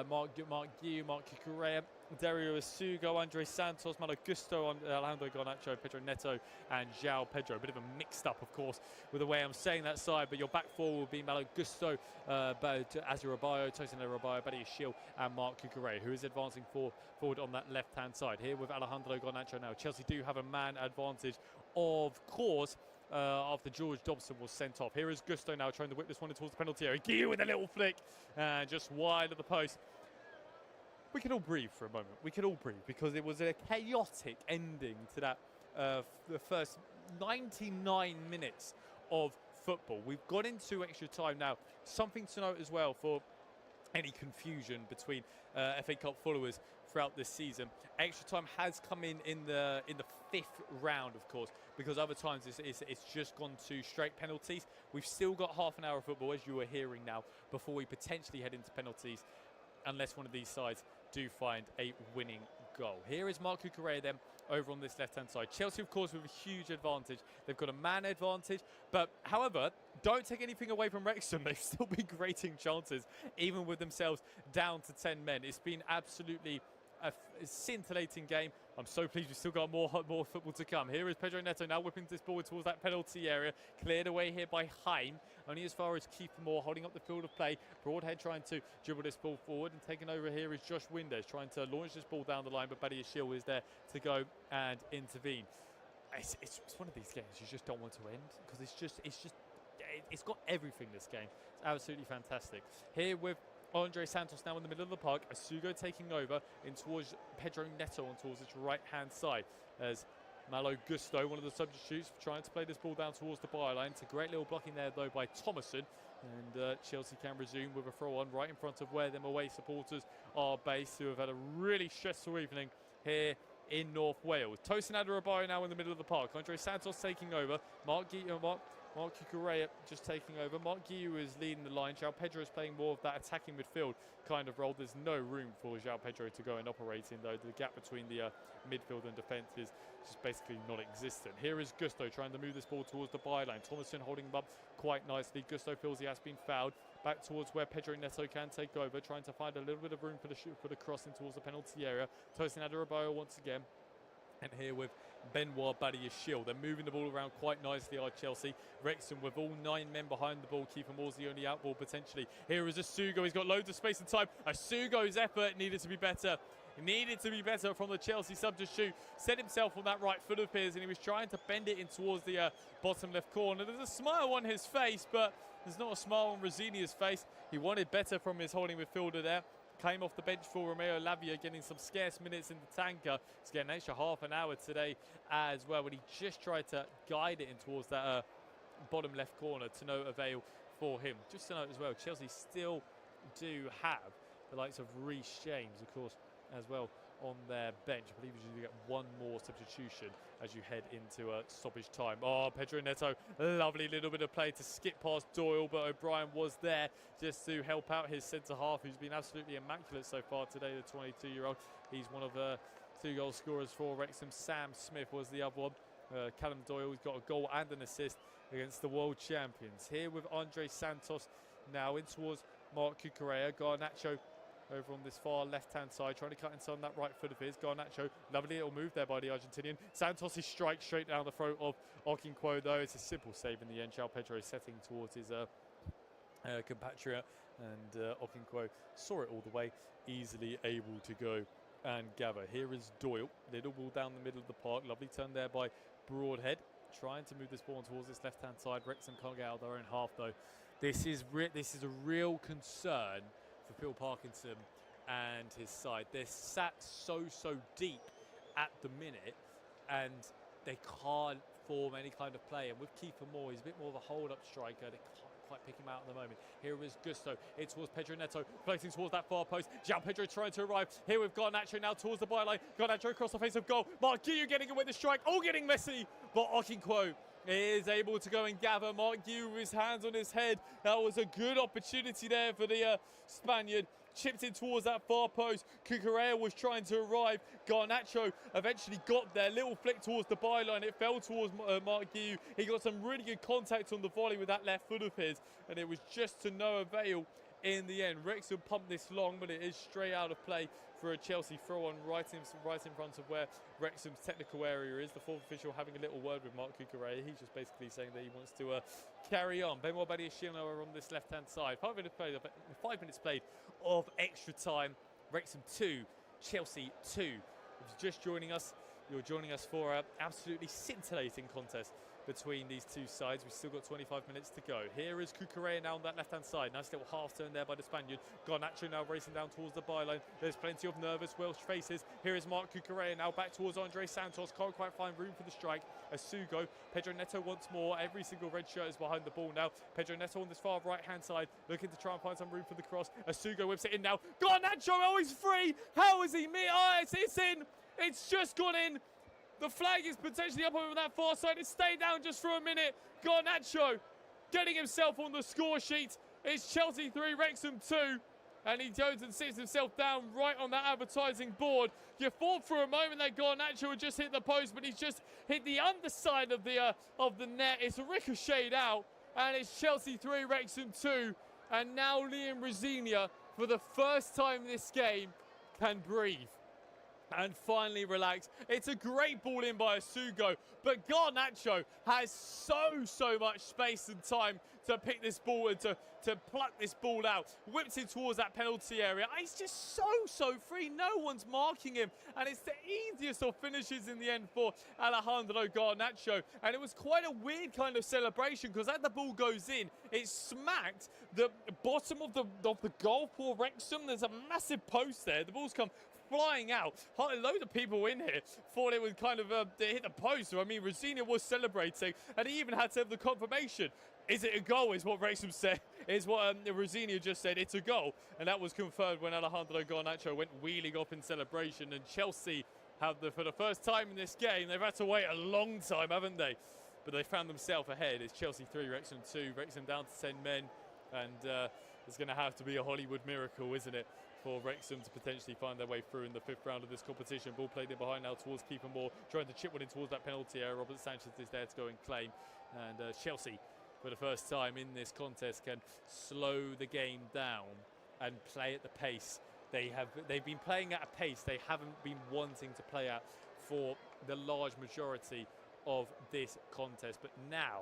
Mark Guiu, Mark Cucurella, Dario Asugo, Andre Santos, Malo Gusto, Alejandro Garnacho, Pedro Neto and João Pedro. A bit of a mixed up, of course, with the way I'm saying that side, but your back four will be Malo Gusto, Adebayo, Tosin Adebayo, Badiashile and Mark Cucurella, who is advancing forward on that left-hand side. Here with Alejandro Garnacho now. Chelsea do have a man advantage, of course, after George Dobson was sent off. Here is Gusto now trying to whip this one towards the penalty area. Guiu with a little flick, just wide of the post. We can all breathe for a moment. We can all breathe because it was a chaotic ending to that the first 99 minutes of football. We've got into extra time now. Something to note as well for any confusion between FA Cup followers throughout this season. Extra time has come in the fifth round, of course, because other times it's just gone to straight penalties. We've still got half an hour of football, as you are hearing now, before we potentially head into penalties, unless one of these sides do find a winning goal. Here is Mark Cucurella then over on this left-hand side. Chelsea, of course, with a huge advantage. They've got a man advantage, but however, don't take anything away from Wrexham. They've still been creating chances, even with themselves down to 10 men. It's been absolutely a scintillating game. I'm so pleased we've still got more football to come. Here is Pedro Neto now whipping this ball towards that penalty area. Cleared away here by Heim. Only as far as Kiefer Moore holding up the field of play. Broadhead trying to dribble this ball forward, and taking over here is Josh Windass trying to launch this ball down the line, but Badiashile is there to go and intervene. It's one of these games you just don't want to end, because it's got everything, this game. It's absolutely fantastic. Here with Andre Santos now in the middle of the park. Asugo taking over in towards Pedro Neto on towards its right-hand side, as Malo Gusto, one of the substitutes, trying to play this ball down towards the byline. It's a great little blocking there, though, by Thomason. And Chelsea can resume with a throw-on right in front of where them away supporters are based, who have had a really stressful evening here in North Wales. Tosin Adebayo now in the middle of the park. Andre Santos taking over. Mark Cucurella just taking over. Mark Guiu is leading the line. João Pedro is playing more of that attacking midfield kind of role. There's no room for João Pedro to go and operate in, though. The gap between the midfield and defence is just basically non-existent. Here is Gusto trying to move this ball towards the byline. Thomason holding him up quite nicely. Gusto feels he has been fouled. Back towards where Pedro Neto can take over, trying to find a little bit of room for the crossing towards the penalty area. Tosin Adebayo once again. And here with Benoit Badiashile. They're moving the ball around quite nicely, are Chelsea. Wrexham with all 9 men behind the ball. Kiefer Moore's the only outball potentially. Here is Asugo. He's got loads of space and time. Asugo's effort needed to be better. Needed to be better from the Chelsea substitute. Set himself on that right foot of his, and he was trying to bend it in towards the bottom left corner. There's a smile on his face, but there's not a smile on Rosinia's face. He wanted better from his holding midfielder there. Came off the bench for Romeo Lavia, getting some scarce minutes in the tanker. He's getting an extra half an hour today as well, when he just tried to guide it in towards that bottom left corner, to no avail for him. Just to note as well, Chelsea still do have the likes of Reece James, of course, as well on their bench. I believe you get one more substitution as you head into stoppage time. Oh, Pedro Neto, lovely little bit of play to skip past Doyle, but O'Brien was there just to help out his centre-half, who's been absolutely immaculate so far today, the 22-year-old. He's one of 2 goal scorers for Wrexham. Sam Smith was the other one. Callum Doyle, he's got a goal and an assist against the world champions. Here with Andre Santos now in towards Mark Cucurella. Garnacho over on this far left-hand side, trying to cut inside on that right foot of his. Garnacho, lovely little move there by the Argentinian. Santos' strike straight down the throat of Okonkwo, though. It's a simple save in the end. João Pedro setting towards his compatriot, and Okonkwo saw it all the way, easily able to go and gather. Here is Doyle, little ball down the middle of the park. Lovely turn there by Broadhead, trying to move this ball towards this left-hand side. Wrexham can't get out of their own half, though. This is a real concern for Phil Parkinson and his side. They're sat so deep at the minute, and they can't form any kind of play. And with Kiefer Moore, he's a bit more of a hold-up striker. They can't quite pick him out at the moment. Here is Gusto, in towards Pedro Neto, floating towards that far post. João Pedro trying to arrive. Here we've got Garnacho now towards the byline. Garnacho across the face of goal. Mark Guiu getting away with the strike. All getting messy, but Okonkwo is able to go and gather. Mark Guiu with his hands on his head. That was a good opportunity there for the Spaniard. Chipped in towards that far post. Cucurella was trying to arrive. Garnacho eventually got there. Little flick towards the byline. It fell towards Mark Guiu. He got some really good contact on the volley with that left foot of his, and it was just to no avail in the end. Wrexham pumped this long, but it is straight out of play for a Chelsea throw-on right in front of where Wrexham's technical area is. The fourth official having a little word with Mark Cucurella. He's just basically saying that he wants to carry on. Benoit Badiashile are on this left-hand side. 5 minutes played of extra time. Wrexham 2, Chelsea 2. If you're just joining us, you're joining us for an absolutely scintillating contest between these two sides. We've still got 25 minutes to go. Here is Cucurella now on that left-hand side. Nice little half turn there by the Spaniard. Garnacho now racing down towards the byline. There's plenty of nervous Welsh faces. Here is Mark Cucurella now back towards Andre Santos. Can't quite find room for the strike. Asugo, Pedro Neto once more. Every single red shirt is behind the ball now. Pedro Neto on this far right-hand side, looking to try and find some room for the cross. Asugo whips it in now. Garnacho, oh, he's free. How is he? Oh, it's in. It's just gone in. The flag is potentially up over that far side. It's stayed down just for a minute. Garnacho getting himself on the score sheet. It's Chelsea 3, Wrexham 2. And he goes and sits himself down right on that advertising board. You thought for a moment that Garnacho would just hit the post, but he's just hit the underside of the net. It's ricocheted out. And it's Chelsea 3, Wrexham 2. And now Liam Rosinia, for the first time in this game, can breathe and finally relax. It's a great ball in by Asugo, but Garnacho has so much space and time to pick this ball and to pluck this ball out. Whips it towards that penalty area. He's just so free. No one's marking him, and it's the easiest of finishes in the end for Alejandro Garnacho. And it was quite a weird kind of celebration, because as the ball goes in, it smacked the bottom of the goal for Wrexham. There's a massive post there. The ball's come flying out. A load of people in here thought it would kind of hit the post. I mean, Rosinia was celebrating, and he even had to have the confirmation. Is it a goal, is what Wrexham said, is what Rosinia just said. It's a goal, and that was confirmed when Alejandro Garnacho went wheeling off in celebration. And Chelsea have, for the first time in this game, they've had to wait a long time, haven't they? But they found themselves ahead. It's Chelsea 3, Wrexham 2. Wrexham down to 10 men, and it's going to have to be a Hollywood miracle, isn't it, for Wrexham to potentially find their way through in the 5th round of this competition. Ball played in behind now towards Kiefer Moore, trying to chip one in towards that penalty area. Robert Sanchez is there to go and claim. And Chelsea, for the first time in this contest, can slow the game down and play at the pace they've been playing at a pace they haven't been wanting to play at for the large majority of this contest. But now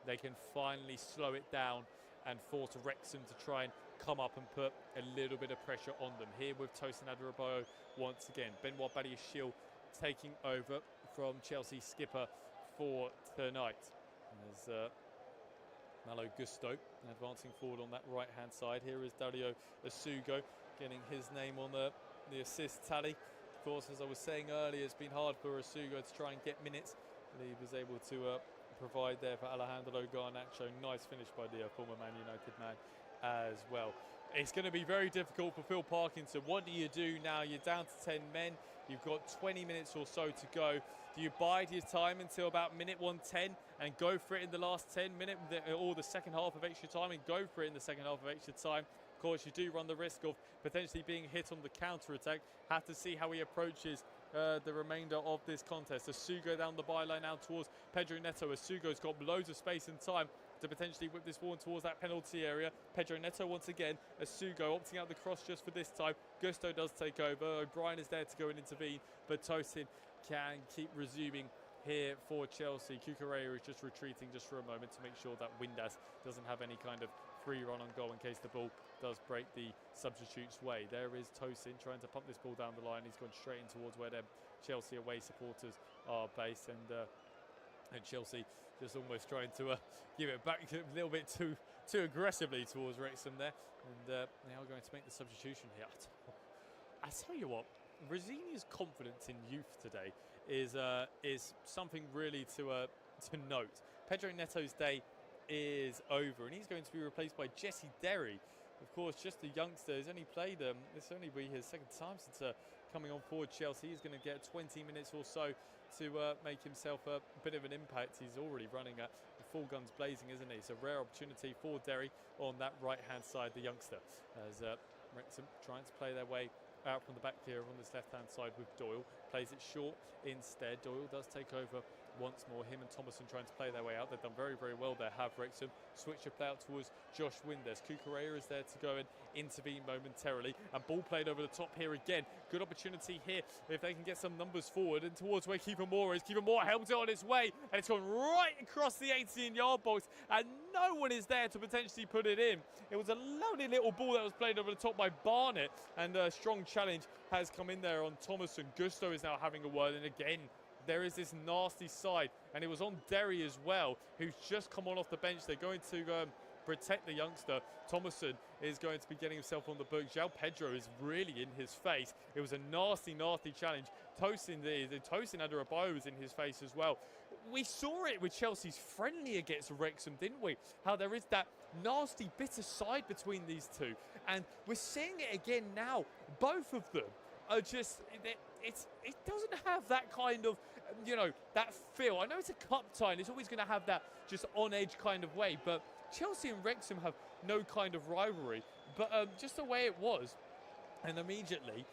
they can finally slow it down and force Wrexham to try and come up and put a little bit of pressure on them. Here with Tosin Adarabioyo once again. Benoit Badiashile taking over from Chelsea skipper for tonight. There's Malo Gusto advancing forward on that right-hand side. Here is Dario Asugo getting his name on the assist tally. Of course, as I was saying earlier, it's been hard for Asugo to try and get minutes, but he was able to provide there for Alejandro Garnacho. Nice finish by the former Man United man as well. It's going to be very difficult for Phil Parkinson. What do you do now? You're down to 10 men. You've got 20 minutes or so to go. Do you bide your time until about minute 110 and go for it in the last 10 minutes or the second half of extra time and go for it in the second half of extra time? Of course, you do run the risk of potentially being hit on the counter-attack. Have to see how he approaches the remainder of this contest. Asugo down the byline now towards Pedro Neto. Asugo's got loads of space and time to potentially whip this ball towards that penalty area. Pedro Neto once again. Asugo opting out the cross just for this time. Gusto does take over. O'Brien is there to go and intervene, but Tosin can keep resuming here for Chelsea. Cucurella is just retreating just for a moment to make sure that Windass doesn't have any kind of free run on goal in case the ball does break the substitute's way. There is Tosin trying to pump this ball down the line. He's gone straight in towards where their Chelsea away supporters are based, and Chelsea just almost trying to give it back a little bit too aggressively towards Wrexham there, and they are going to make the substitution here. I tell you what, Rosinia's confidence in youth today is something really to note. Pedro Neto's day is over, and he's going to be replaced by Jesse Derry. Of course, just a youngster. He's only played, this only be his second time since coming on board Chelsea. He's going to get 20 minutes or so to make himself a bit of an impact. He's already running at full guns blazing, isn't he? It's a rare opportunity for Derry on that right-hand side, the youngster, as Wrexham trying to play their way out from the back here on this left-hand side with Doyle. Plays it short instead. Doyle does take over once more. Him and Thomason trying to play their way out. They've done very, very well there, have Wrexham. Switch of play out towards Josh Windass. Cucurella is there to go and intervene momentarily. And ball played over the top here again. Good opportunity here if they can get some numbers forward and towards where Kiefer Moore is. Kiefer Moore helps it on its way, and it's gone right across the 18-yard box, and no one is there to potentially put it in. It was a lovely little ball that was played over the top by Barnett, and a strong challenge has come in there on Thomason. Gusto is now having a word, and again, there is this nasty side, and it was on Derry as well, who's just come on off the bench. They're going to protect the youngster. Thomason is going to be getting himself on the book. João Pedro is really in his face. It was a nasty, nasty challenge. Tosin Adarabioyo was in his face as well. We saw it with Chelsea's friendly against Wrexham, didn't we? How there is that nasty, bitter side between these two. And we're seeing it again now. Both of them are just, it doesn't have that kind of, that feel. I know it's a cup tie, and it's always going to have that just on edge kind of way, but Chelsea and Wrexham have no kind of rivalry, but just the way it was. And immediately,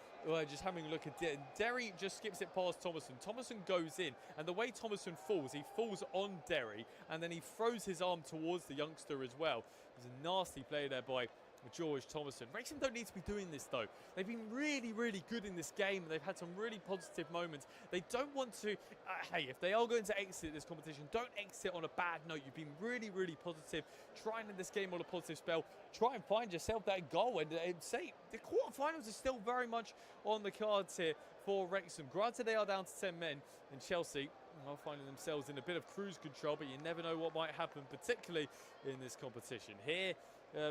just having a look at Derry just skips it past Thomason. Thomason goes in, and the way Thomason falls, he falls on Derry, and then he throws his arm towards the youngster as well. There's a nasty play there by George Thomason. Wrexham don't need to be doing this though. They've been really, really good in this game, and they've had some really positive moments. They don't want to, hey, if they are going to exit this competition, don't exit on a bad note. You've been really, really positive. Try and end this game on a positive spell. Try and find yourself that goal, and say the quarterfinals are still very much on the cards here for Wrexham. Granted, they are down to 10 men, and Chelsea are finding themselves in a bit of cruise control, but you never know what might happen, particularly in this competition. Here,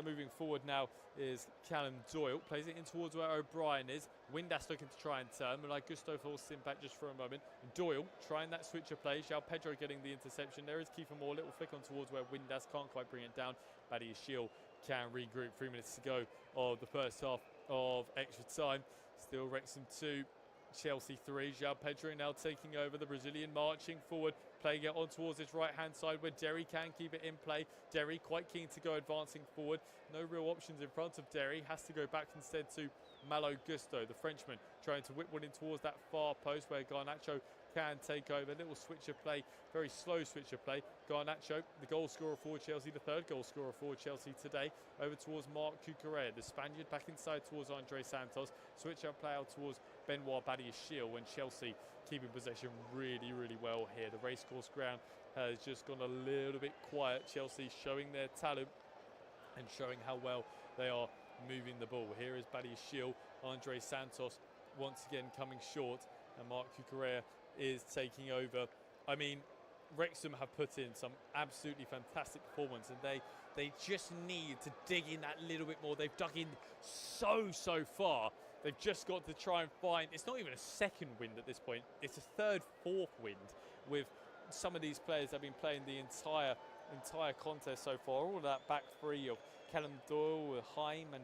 moving forward now is Callum Doyle. Plays it in towards where O'Brien is. Windass looking to try and turn, but like Gusto forced him back just for a moment. Doyle trying that switch of play. João Pedro getting the interception. There is Kiefer Moore. Little flick on towards where Windass can't quite bring it down. Badia Shield can regroup. 3 minutes to go of the first half of extra time. Still Wrexham 2. Chelsea 3. João Pedro now taking over. The Brazilian marching forward, playing it on towards his right-hand side where Derry can keep it in play. Derry quite keen to go advancing forward. No real options in front of Derry. Has to go back instead to Malo Gusto, the Frenchman, trying to whip one in towards that far post where Garnacho can take over. Little switch of play, very slow switch of play. Garnacho, the goal scorer for Chelsea, the third goal scorer for Chelsea today, over towards Marc Cucurella, the Spaniard, back inside towards Andre Santos. Switch up play out towards Benoit Badiashile, when Chelsea keeping possession really, really well here. The racecourse ground has just gone a little bit quiet. Chelsea showing their talent and showing how well they are moving the ball. Here is Badiashile, Andre Santos once again coming short, and Marc Cucurella is taking over. I mean, Wrexham have put in some absolutely fantastic performance, and they just need to dig in that little bit more. They've dug in so far. They've just got to try and find, it's not even a second wind at this point, it's a third, fourth wind, with some of these players that have been playing the entire contest so far. All of that back three of Callum Doyle, Haim and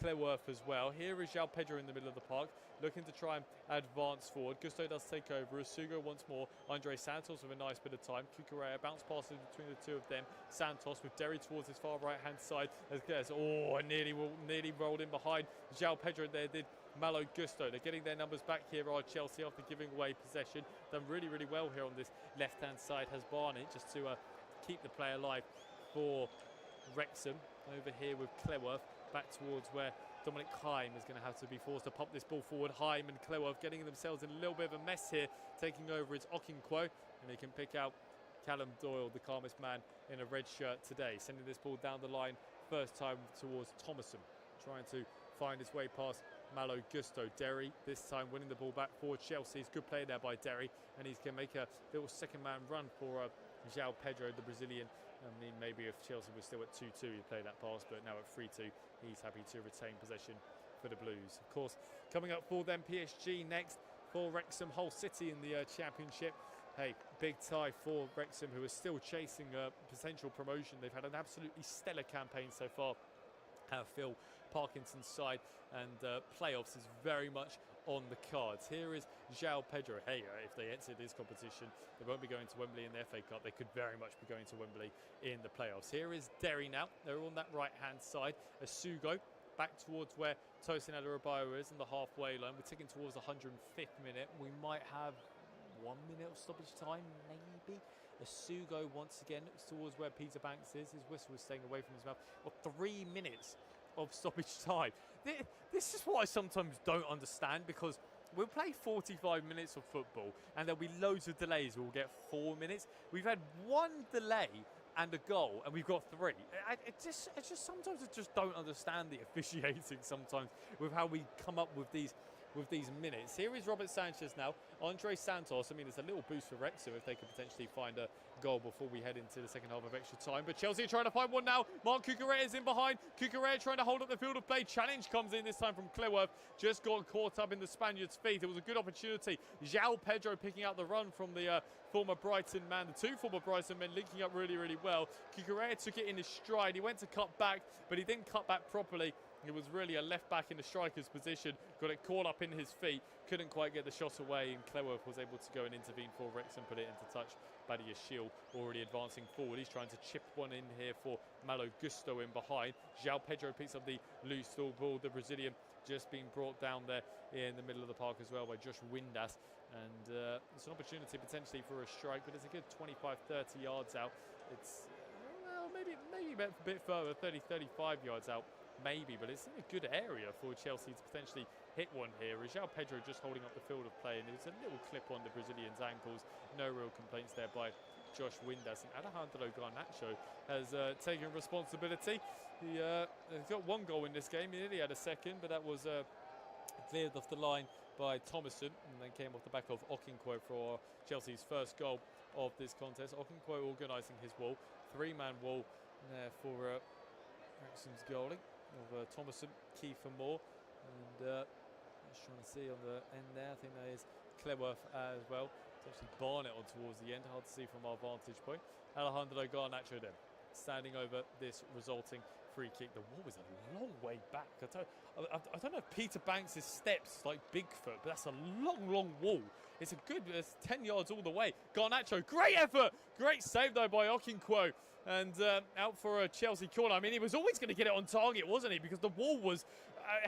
Cleworth as well. Here is João Pedro in the middle of the park, looking to try and advance forward. Gusto does take over. Asugo once more. Andre Santos with a nice bit of time. Cucurella bounce passes between the two of them. Santos with Derry towards his far right-hand side. As nearly rolled in behind. João Pedro there did Malo Gusto. They're getting their numbers back here, are Chelsea, after giving away possession. Done really, really well here on this left-hand side. Has Barnett just to keep the play alive for Wrexham. Over here with Cleworth, back towards where Dominic Heim is going to have to be forced to pop this ball forward. Heim and Cleworth getting themselves in a little bit of a mess here. Taking over is Okinkwo, and they can pick out Callum Doyle, the calmest man in a red shirt today. Sending this ball down the line, first time towards Thomason. Trying to find his way past Malo Gusto. Derry this time winning the ball back for Chelsea. It's good play there by Derry, and he's going to make a little second man run for João Pedro, the Brazilian. I mean, maybe if Chelsea was still at 2-2, he'd play that pass, but now at 3-2, he's happy to retain possession for the Blues. Of course, coming up for them, PSG next for Wrexham, Hull City in the Championship. Hey, big tie for Wrexham, who are still chasing potential promotion. They've had an absolutely stellar campaign so far. Phil Parkinson's side, and playoffs is very much on the cards. Here is João Pedro. Hey, if they enter this competition, they won't be going to Wembley in the FA Cup. They could very much be going to Wembley in the playoffs. Here is Derry now. They're on that right-hand side. Asugo back towards where Tosin Adarabioyo is on the halfway line. We're ticking towards the 105th minute. We might have 1 minute of stoppage time, maybe. Asugo once again towards where Peter Banks is. His whistle is staying away from his mouth. Well, 3 minutes of stoppage time. This is what I sometimes don't understand, because we'll play 45 minutes of football and there'll be loads of delays. We'll get 4 minutes. We've had one delay and a goal, and we've got 3. It's just sometimes I just don't understand the officiating sometimes with how we come up with these minutes. Here is Robert Sanchez now. Andre Santos, I mean, it's a little boost for Wrexham if they could potentially find a goal before we head into the second half of extra time. But Chelsea are trying to find one now. Mark Cucurella is in behind. Cucurella trying to hold up the field of play. Challenge comes in this time from Cleworth. Just got caught up in the Spaniard's feet. It was a good opportunity. João Pedro picking out the run from the former Brighton man. The two former Brighton men linking up really, really well. Cucurella took it in his stride. He went to cut back, but he didn't cut back properly. It was really a left back in the striker's position. Got it caught up in his feet. Couldn't quite get the shot away, and Cleworth was able to go and intervene for Wrexham, put it into touch. Badia Shield already advancing forward. He's trying to chip one in here for Malo Gusto in behind. João Pedro picks up the loose ball. The Brazilian just being brought down there in the middle of the park as well by Josh Windass. And it's an opportunity potentially for a strike, but it's a good 25-30 yards out. It's, well, maybe a bit further, 30-35 yards out. Maybe, but it's in a good area for Chelsea to potentially hit one here. João Pedro just holding up the field of play, and it was a little clip on the Brazilian's ankles. No real complaints there by Josh Windass. And Alejandro Garnacho has taken responsibility. He's got 1 goal in this game. He nearly had a second, but that was cleared off the line by Thomason, and then came off the back of Okinkwo for Chelsea's first goal of this contest. Okinkwo organising his wall. 3-man wall there for Wrexham's goalie. Of Thomason, Kiefer Moore, and just trying to see on the end there. I think that is Cleworth as well. It's actually Barnett on towards the end, hard to see from our vantage point. Alejandro Garnacho then standing over this resulting free kick. The wall was a long way back. I don't know if Peter Banks' steps like Bigfoot, but that's a long wall. It's 10 yards all the way. Garnacho, great effort, great save though by Okinkwo. And out for a Chelsea corner. I mean, he was always going to get it on target, wasn't he? Because the wall was,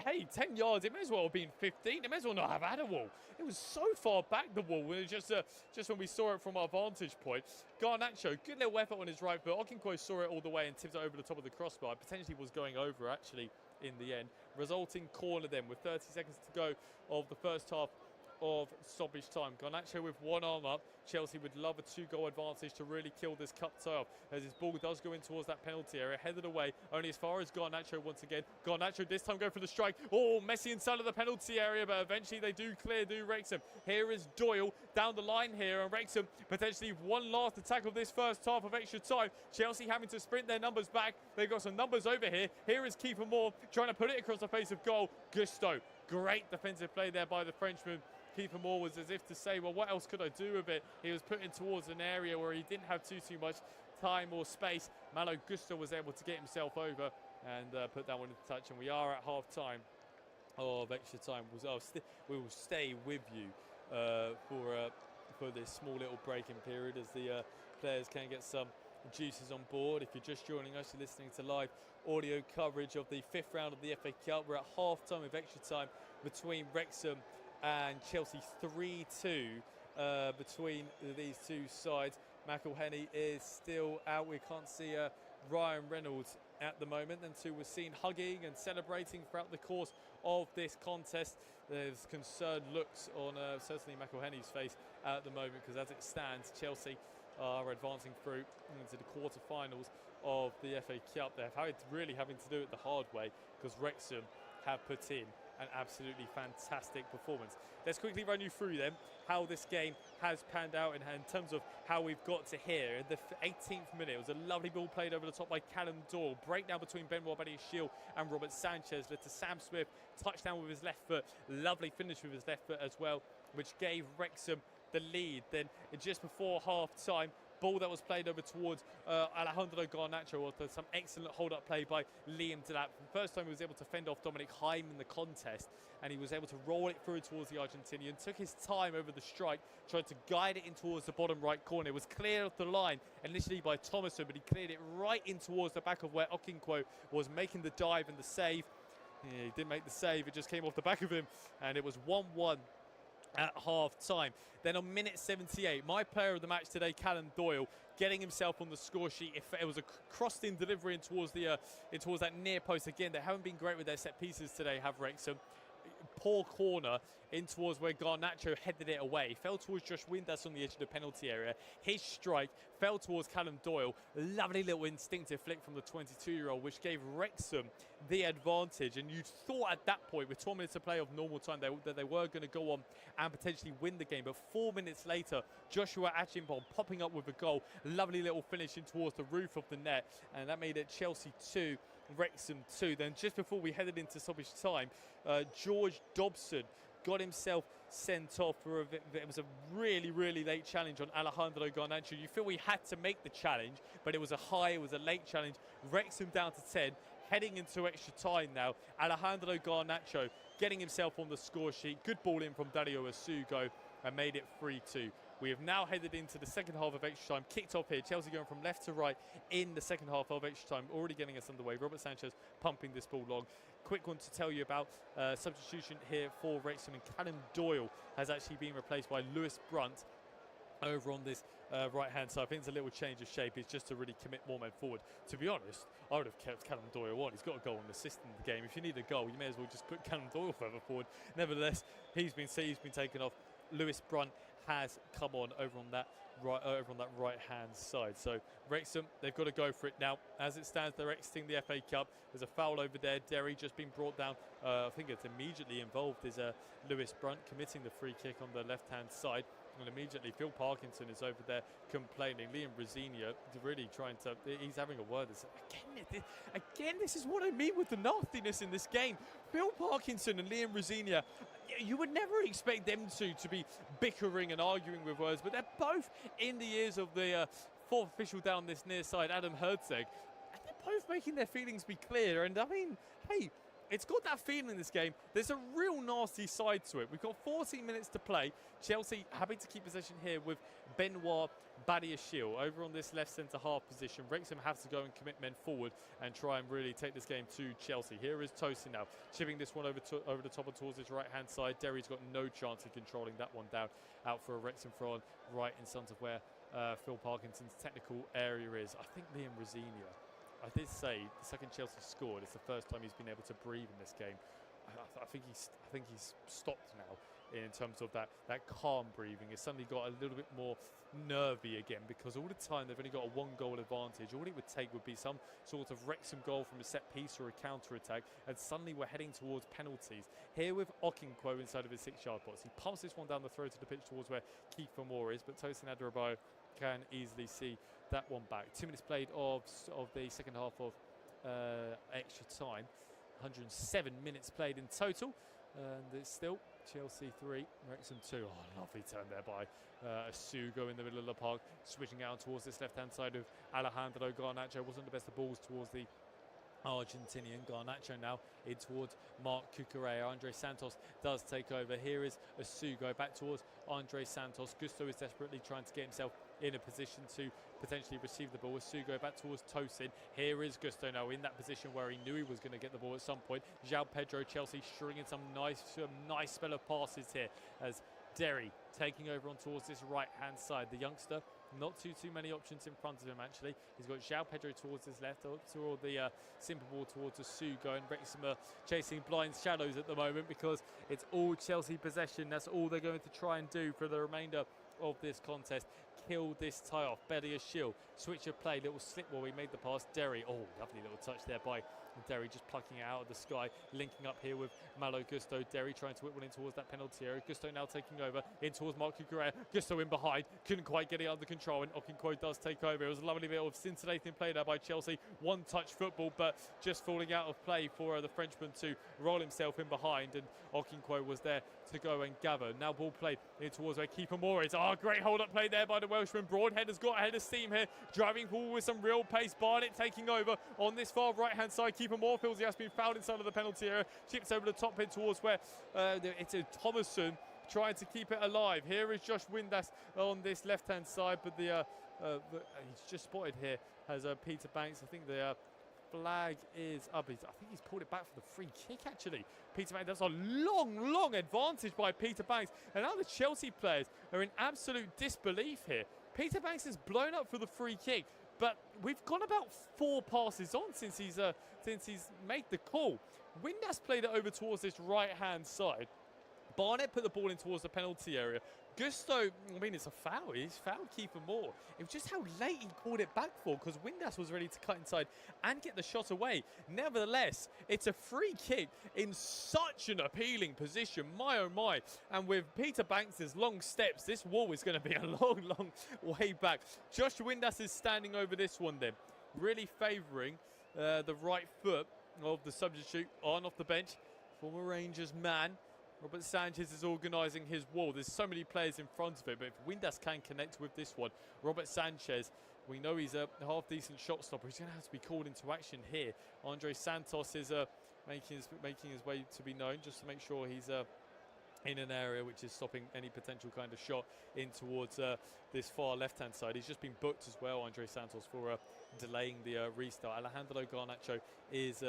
10 yards. It may as well have been 15. It may as well not have had a wall. It was so far back, the wall. It was just when we saw it from our vantage point. Garnacho, good little effort on his right foot. Okinkwo saw it all the way and tipped it over the top of the crossbar. Potentially was going over, actually, in the end. Resulting corner then with 30 seconds to go of the first half of stoppage time. Garnacho with 1 arm up. Chelsea would love a 2-goal advantage to really kill this cup tie off, as his ball does go in towards that penalty area, headed away only as far as Garnacho once again. Garnacho this time go for the strike. Oh, Messi inside of the penalty area, but eventually they do Wrexham. Here is Doyle down the line here, and Wrexham potentially one last attack of this first half of extra time. Chelsea having to sprint their numbers back. They've got some numbers over here. Here is Kiefer Moore trying to put it across the face of goal. Gusto, great defensive play there by the Frenchman. Kiefer Moore was as if to say, well, what else could I do with it? He was put in towards an area where he didn't have too much time or space. Malo Gusto was able to get himself over and put that one into touch. And we are at half-time of extra time. We will stay with you for this small little break-in period as the players can get some juices on board. If you're just joining us, you're listening to live audio coverage of the 5th round of the FA Cup. We're at half-time of extra time between Wrexham and Chelsea. 3-2 between these two sides. McElhenney is still out. We can't see Ryan Reynolds at the moment. And two were seen hugging and celebrating throughout the course of this contest. There's concerned looks on certainly McElhenney's face at the moment, because as it stands, Chelsea are advancing through into the quarterfinals of the FA Cup. They're really having to do it the hard way, because Wrexham have put in an absolutely fantastic performance. Let's quickly run you through then how this game has panned out in terms of how we've got to here. In the 18th minute, it was a lovely ball played over the top by Callum Doyle. Breakdown between Benoit Badiashile and Robert Sanchez led to Sam Smith. Touchdown with his left foot. Lovely finish with his left foot as well, which gave Wrexham the lead. Then just before half time, ball that was played over towards Alejandro Garnacho, after some excellent hold-up play by Liam Delap. For the first time, he was able to fend off Dominic Haim in the contest, and he was able to roll it through towards the Argentinian. Took his time over the strike, tried to guide it in towards the bottom right corner. It was cleared off the line initially by Thomason, but he cleared it right in towards the back of where Okinkwo was making the dive and the save. Yeah, he didn't make the save, it just came off the back of him, and it was 1-1 at half time. Then on minute 78, my player of the match today, Callum Doyle, getting himself on the score sheet. It was a crossed in delivery in towards that near post. Again, they haven't been great with their set pieces today, have Wrexham. Poor corner in towards where Garnacho headed it away. Fell towards Josh Windass on the edge of the penalty area. His strike fell towards Callum Doyle. Lovely little instinctive flick from the 22-year-old, which gave Wrexham the advantage. And you thought at that point, with 12 minutes to play of normal time, that they were going to go on and potentially win the game. But 4 minutes later, Joshua Achimbon popping up with a goal. Lovely little finish in towards the roof of the net. And that made it Chelsea 2, Wrexham 2. Then just before we headed into stoppage time, George Dobson got himself sent off for it was a really late challenge on Alejandro Garnacho. You feel we had to make the challenge, but it was a late challenge. Wrexham down to 10, heading into extra time now. Alejandro Garnacho getting himself on the score sheet. Good ball in from Dario Asugo and made it 3-2. We have now headed into the second half of extra time. Kicked off here. Chelsea going from left to right in the second half of extra time. Already getting us underway. Robert Sanchez pumping this ball long. Quick one to tell you about substitution here for Wrexham. And Callum Doyle has actually been replaced by Lewis Brunt over on this right-hand side. I think it's a little change of shape. It's just to really commit more men forward. To be honest, I would have kept Callum Doyle on. He's got a goal and assist in the game. If you need a goal, you may as well just put Callum Doyle further forward. Nevertheless, he's been taken off. Lewis Brunt has come on over on that right-hand side. So Wrexham, they've got to go for it now. As it stands, they're exiting the FA Cup. There's a foul over there. Derry just been brought down. I think it's immediately involved is Lewis Brunt committing the free kick on the left-hand side. And immediately Phil Parkinson is over there complaining. Liam Rosinia really trying to, he's having a word. Again, this is what I mean with the nastiness in this game. Phil Parkinson and Liam Rosinia, you would never expect them to be bickering and arguing with words, but they're both in the ears of the fourth official down this near side, Adam Herzeg, and they're both making their feelings be clear. And I mean, hey, it's got that feeling in this game. There's a real nasty side to it. We've got 14 minutes to play. Chelsea happy to keep possession here with Benoit Badiashile over on this left centre-half position. Wrexham have to go and commit men forward and try and really take this game to Chelsea. Here is Tosin now, chipping this one over the top and towards his right-hand side. Derry's got no chance of controlling that one down. Out for a Wrexham throw on right in front of where Phil Parkinson's technical area is. I think Liam Rosinia, I did say the second Chelsea scored, it's the first time he's been able to breathe in this game. I think he's stopped now in terms of that calm breathing. He's suddenly got a little bit more nervy again, because all the time they've only got a 1-goal advantage. All it would take would be some sort of Wrexham goal from a set piece or a counter attack, and suddenly we're heading towards penalties. Here with Okinkwo inside of his 6-yard box. He pumps this one down the throat of the pitch towards where Kiefer Moore is, but Tosin Adarabioyo can easily see that one back. 2 minutes played of the second half of extra time. 107 minutes played in total, and it's still Chelsea 3, Wrexham 2. Oh, lovely turn there by Asugo in the middle of the park, switching out towards this left-hand side of Alejandro Garnacho. Wasn't the best of balls towards the Argentinian. Garnacho now in towards Mark Cucurella. Andre Santos does take over. Here is Asugo back towards Andre Santos. Gusto is desperately trying to get himself in a position to potentially receive the ball. Sugo back towards Tosin. Here is Gusto now in that position where he knew he was going to get the ball at some point. João Pedro, Chelsea stringing some nice spell of passes here as Derry taking over on towards this right-hand side. The youngster, not too many options in front of him actually. He's got João Pedro towards his left, toward the simple ball towards the Sugo, and Wrexham are chasing blind shadows at the moment because it's all Chelsea possession. That's all they're going to try and do for the remainder of this contest. Kill this tie off. Betty a shield. Switch of play. Little slip while we made the pass. Derry. Oh, lovely little touch there by Derry, just plucking it out of the sky. Linking up here with Malo Gusto. Derry trying to whip one in towards that penalty area. Gusto now taking over in towards Mark Cucurella. Gusto in behind. Couldn't quite get it under control, and Okonkwo does take over. It was a lovely bit of scintillating play there by Chelsea. One touch football, but just falling out of play for the Frenchman to roll himself in behind, and Okonkwo was there to go and gather. Now ball played in towards where Keeper Moore is. Oh, great hold up play there by the Welshman. Broadhead has got a head of steam here, driving forward with some real pace. Barnett taking over on this far right hand side. Keeper Moore feels he has been fouled inside of the penalty area. Chips over the top head towards where it's a Thomason trying to keep it alive. Here is Josh Windass on this left hand side, but he's just spotted here as Peter Banks. I think the flag is up. I think he's pulled it back for the free kick actually. Peter Banks, that's a long advantage by Peter Banks, and now the Chelsea players are in absolute disbelief here. Peter Banks has blown up for the free kick, but we've gone about 4 passes on since he's made the call. Windass played it over towards this right hand side. Barnett put the ball in towards the penalty area. Gusto, I mean, it's a foul. He's fouled Keeper Moore. It was just how late he called it back for, because Windass was ready to cut inside and get the shot away. Nevertheless, it's a free kick in such an appealing position. My, oh my. And with Peter Banks' long steps, this wall is going to be a long way back. Josh Windass is standing over this one then, really favouring the right foot of the substitute on off the bench. Former Rangers man. Robert Sanchez is organising his wall. There's so many players in front of it, but if Windass can connect with this one, Robert Sanchez, we know he's a half-decent shot stopper. He's going to have to be called into action here. Andre Santos is making his way to be known, just to make sure he's in an area which is stopping any potential kind of shot in towards this far left-hand side. He's just been booked as well, Andre Santos, for delaying the restart. Alejandro Garnacho is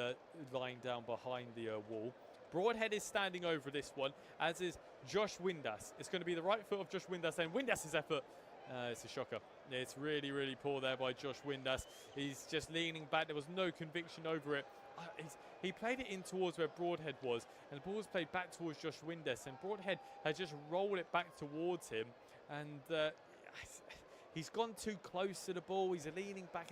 lying down behind the wall. Broadhead is standing over this one, as is Josh Windass. It's going to be the right foot of Josh Windass, and Windass's effort, it's a shocker. It's really poor there by Josh Windass. He's just leaning back. There was no conviction over it. He played it in towards where Broadhead was, and the ball was played back towards Josh Windass, and Broadhead had just rolled it back towards him, and he's gone too close to the ball. He's leaning back.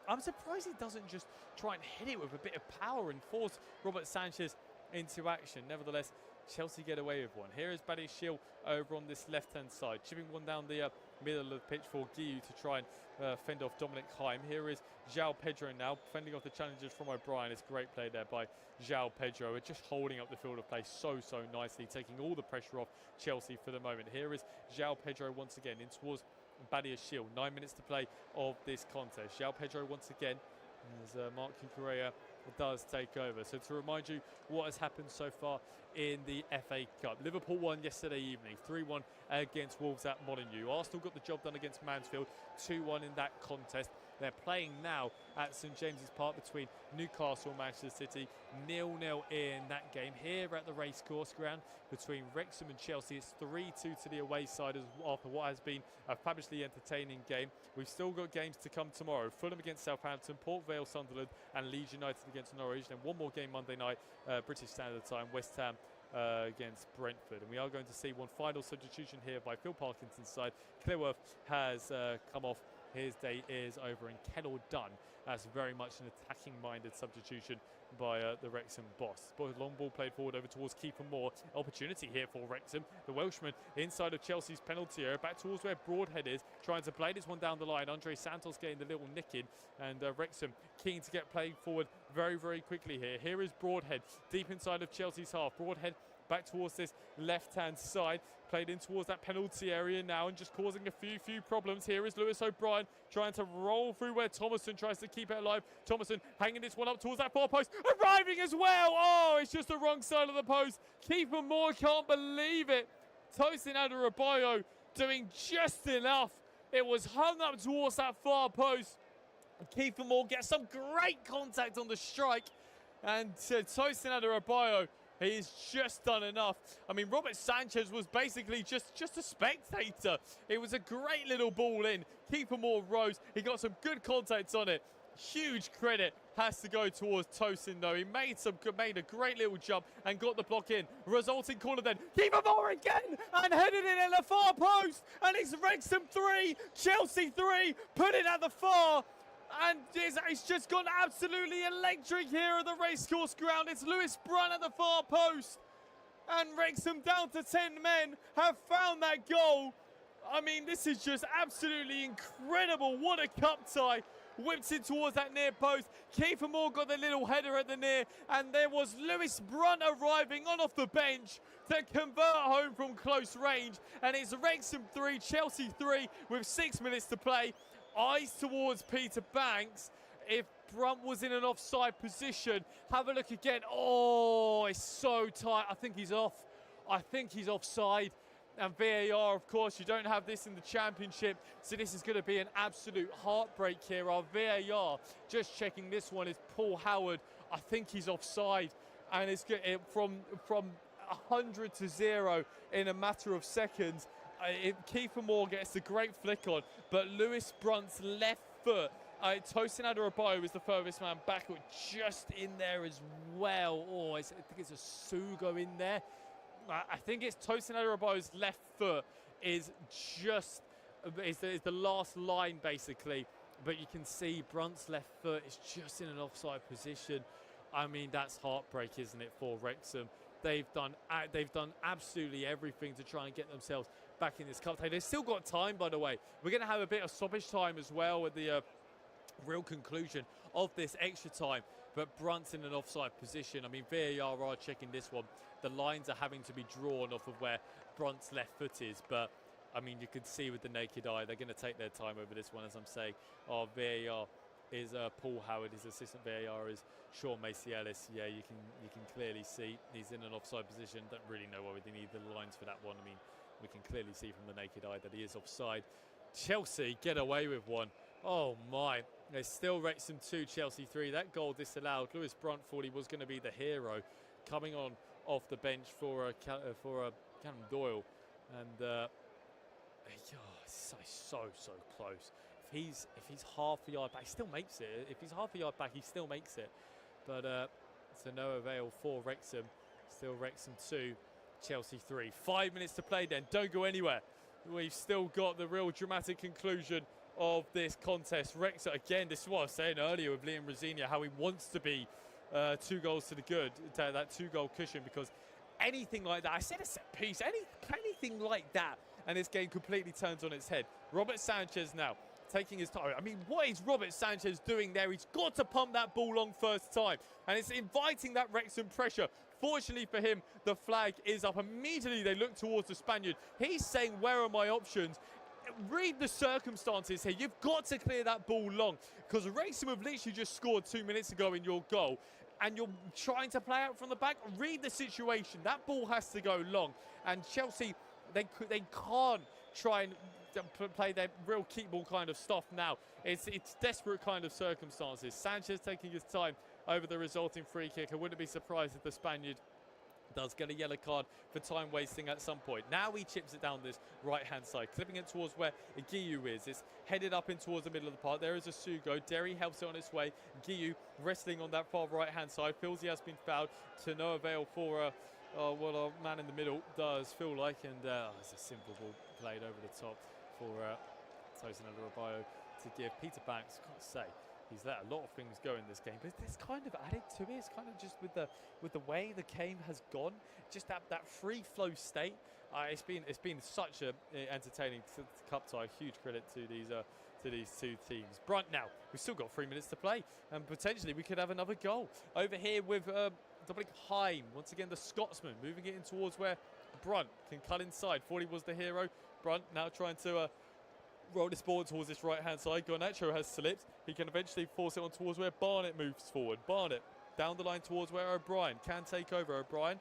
I'm surprised he doesn't just try and hit it with a bit of power and force Robert Sanchez into action. Nevertheless, Chelsea get away with one. Here is Baddy Shield over on this left-hand side, chipping one down the middle of the pitch for Guiu to try and fend off Dominic Haim. Here is João Pedro now, fending off the challenges from O'Brien. It's a great play there by João Pedro. We're just holding up the field of play so nicely, taking all the pressure off Chelsea for the moment. Here is João Pedro once again in towards Baddy Shield. 9 minutes to play of this contest. João Pedro once again, as Mark Cucurella does take over. So to remind you what has happened so far in the FA Cup. Liverpool won yesterday evening, 3-1 against Wolves at Molineux. Arsenal got the job done against Mansfield, 2-1 in that contest. They're playing now at St James's Park between Newcastle and Manchester City, 0-0 in that game. Here at the racecourse ground between Wrexham and Chelsea, it's 3-2 to the away side after what has been a fabulously entertaining game. We've still got games to come tomorrow. Fulham against Southampton, Port Vale, Sunderland, and Leeds United against Norwich. Then one more game Monday night, British Standard Time, West Ham against Brentford. And we are going to see one final substitution here by Phil Parkinson's side. Clearworth has come off. His day is over, and Kennel Dunn. That's very much an attacking-minded substitution by the Wrexham boss. Long ball played forward over towards Keeper Moore. Opportunity here for Wrexham. The Welshman inside of Chelsea's penalty area, back towards where Broadhead is, trying to play this one down the line. Andre Santos getting the little nick in, and Wrexham keen to get playing forward very quickly here. Here is Broadhead deep inside of Chelsea's half. Broadhead back towards this left-hand side, played in towards that penalty area now and just causing a few problems. Here is Lewis O'Brien trying to roll through where Thomason tries to keep it alive. Thomason hanging this one up towards that far post, arriving as well. Oh, it's just the wrong side of the post. Keeper Moore can't believe it. Tosin Adarabioyo doing just enough It was hung up towards that far post. Kiefer Moore gets some great contact on the strike. And Tosin Adarabioyo, he's just done enough. I mean, Robert Sanchez was basically just a spectator. It was a great little ball in. Kiefer Moore rose. He got some good contact on it. Huge credit has to go towards Tosin, though. He made a great little jump and got the block in. Resulting corner then. Kiefer Moore again and headed in at the far post. And it's Wrexham 3, Chelsea 3. Put it at the far. And it's just gone absolutely electric here at the racecourse ground. It's Lewis Brunt at the far post. And Wrexham, down to 10 men, have found that goal. I mean, this is just absolutely incredible. What a cup tie. Whipped it towards that near post. Kiefer Moore got the little header at the near. And there was Lewis Brunt arriving on off the bench to convert home from close range. And it's Wrexham 3, Chelsea 3 with 6 minutes to play. Eyes towards Peter Banks. If Brunt was in an offside position, have a look again. Oh, it's so tight. I think he's off. I think he's offside. And VAR, of course, you don't have this in the Championship, so this is going to be an absolute heartbreak here. Our VAR, just checking this one, is Paul Howard. I think he's offside, and it's from 100 to 0 in a matter of seconds. Kiefer Moore gets the great flick on, but Lewis Brunt's left foot, Tosin Adarabioyo is the furthest man backward, just in there as well. Oh, I think it's a Sugo in there. I think it's Tosin Adarabioyo's left foot is the last line basically, but you can see Brunt's left foot is just in an offside position. I mean, that's heartbreak, isn't it, for Wrexham? They've done absolutely everything to try and get themselves back in this cup. They've still got time, by the way. We're going to have a bit of stoppage time as well at the real conclusion of this extra time. But Brunt's in an offside position. I mean, VAR are checking this one. The lines are having to be drawn off of where Brunt's left foot is. But, I mean, you can see with the naked eye, they're going to take their time over this one, as I'm saying. Our VAR is Paul Howard. His assistant VAR is Sean Macy-Ellis. Yeah, you can clearly see he's in an offside position. Don't really know why we need the lines for that one. I mean, we can clearly see from the naked eye that he is offside. Chelsea get away with one. Oh my, there's still Wrexham 2, Chelsea 3. That goal disallowed. Lewis Brunt thought he was going to be the hero, coming on off the bench for Callum Doyle, and so close. If he's half a yard back, he still makes it. If he's half a yard back, he still makes it. But it's a no avail for Wrexham. Still Wrexham 2, Chelsea 3. 5 minutes to play then. Don't go anywhere. We've still got the real dramatic conclusion of this contest. Wrexham, again, this is what I was saying earlier with Liam Rosinia, how he wants to be 2 goals to the good, that 2-goal cushion, because anything like that, I said a set piece, anything like that, and this game completely turns on its head. Robert Sanchez now taking his time. I mean, what is Robert Sanchez doing there? He's got to pump that ball long first time, and it's inviting that Wrexham pressure. Fortunately for him, the flag is up. Immediately they look towards the Spaniard. He's saying, where are my options? Read the circumstances here. You've got to clear that ball long, because Wrexham have literally just scored 2 minutes ago in your goal, and you're trying to play out from the back. Read the situation. That ball has to go long, and Chelsea, they can't try and play their real keep ball kind of stuff now. It's desperate kind of circumstances. Sanchez taking his time over the resulting free kick. I wouldn't be surprised if the Spaniard does get a yellow card for time wasting at some point. Now he chips it down this right hand side, clipping it towards where Guiu is. It's headed up in towards the middle of the park. There is a Sugo. Derry helps it on its way. Guiu wrestling on that far right hand side, feels he has been fouled, to no avail for what our man in the middle does feel like, and it's a simple ball played over the top for Tosin Adarabioyo to give. Peter Banks, I can't say he's let a lot of things go in this game, but it's kind of added to it. It's kind of just with the way the game has gone, just that free flow state. It's been such a entertaining cup tie. Huge credit to these two teams. Brunt now. We've still got 3 minutes to play, and potentially we could have another goal over here with Dominic Heim. Once again, the Scotsman moving it in towards where Brunt can cut inside. Thought he was the hero. Brunt now trying to roll this ball towards this right-hand side. Garnacho has slipped. He can eventually force it on towards where Barnett moves forward. Barnett down the line towards where O'Brien can take over. O'Brien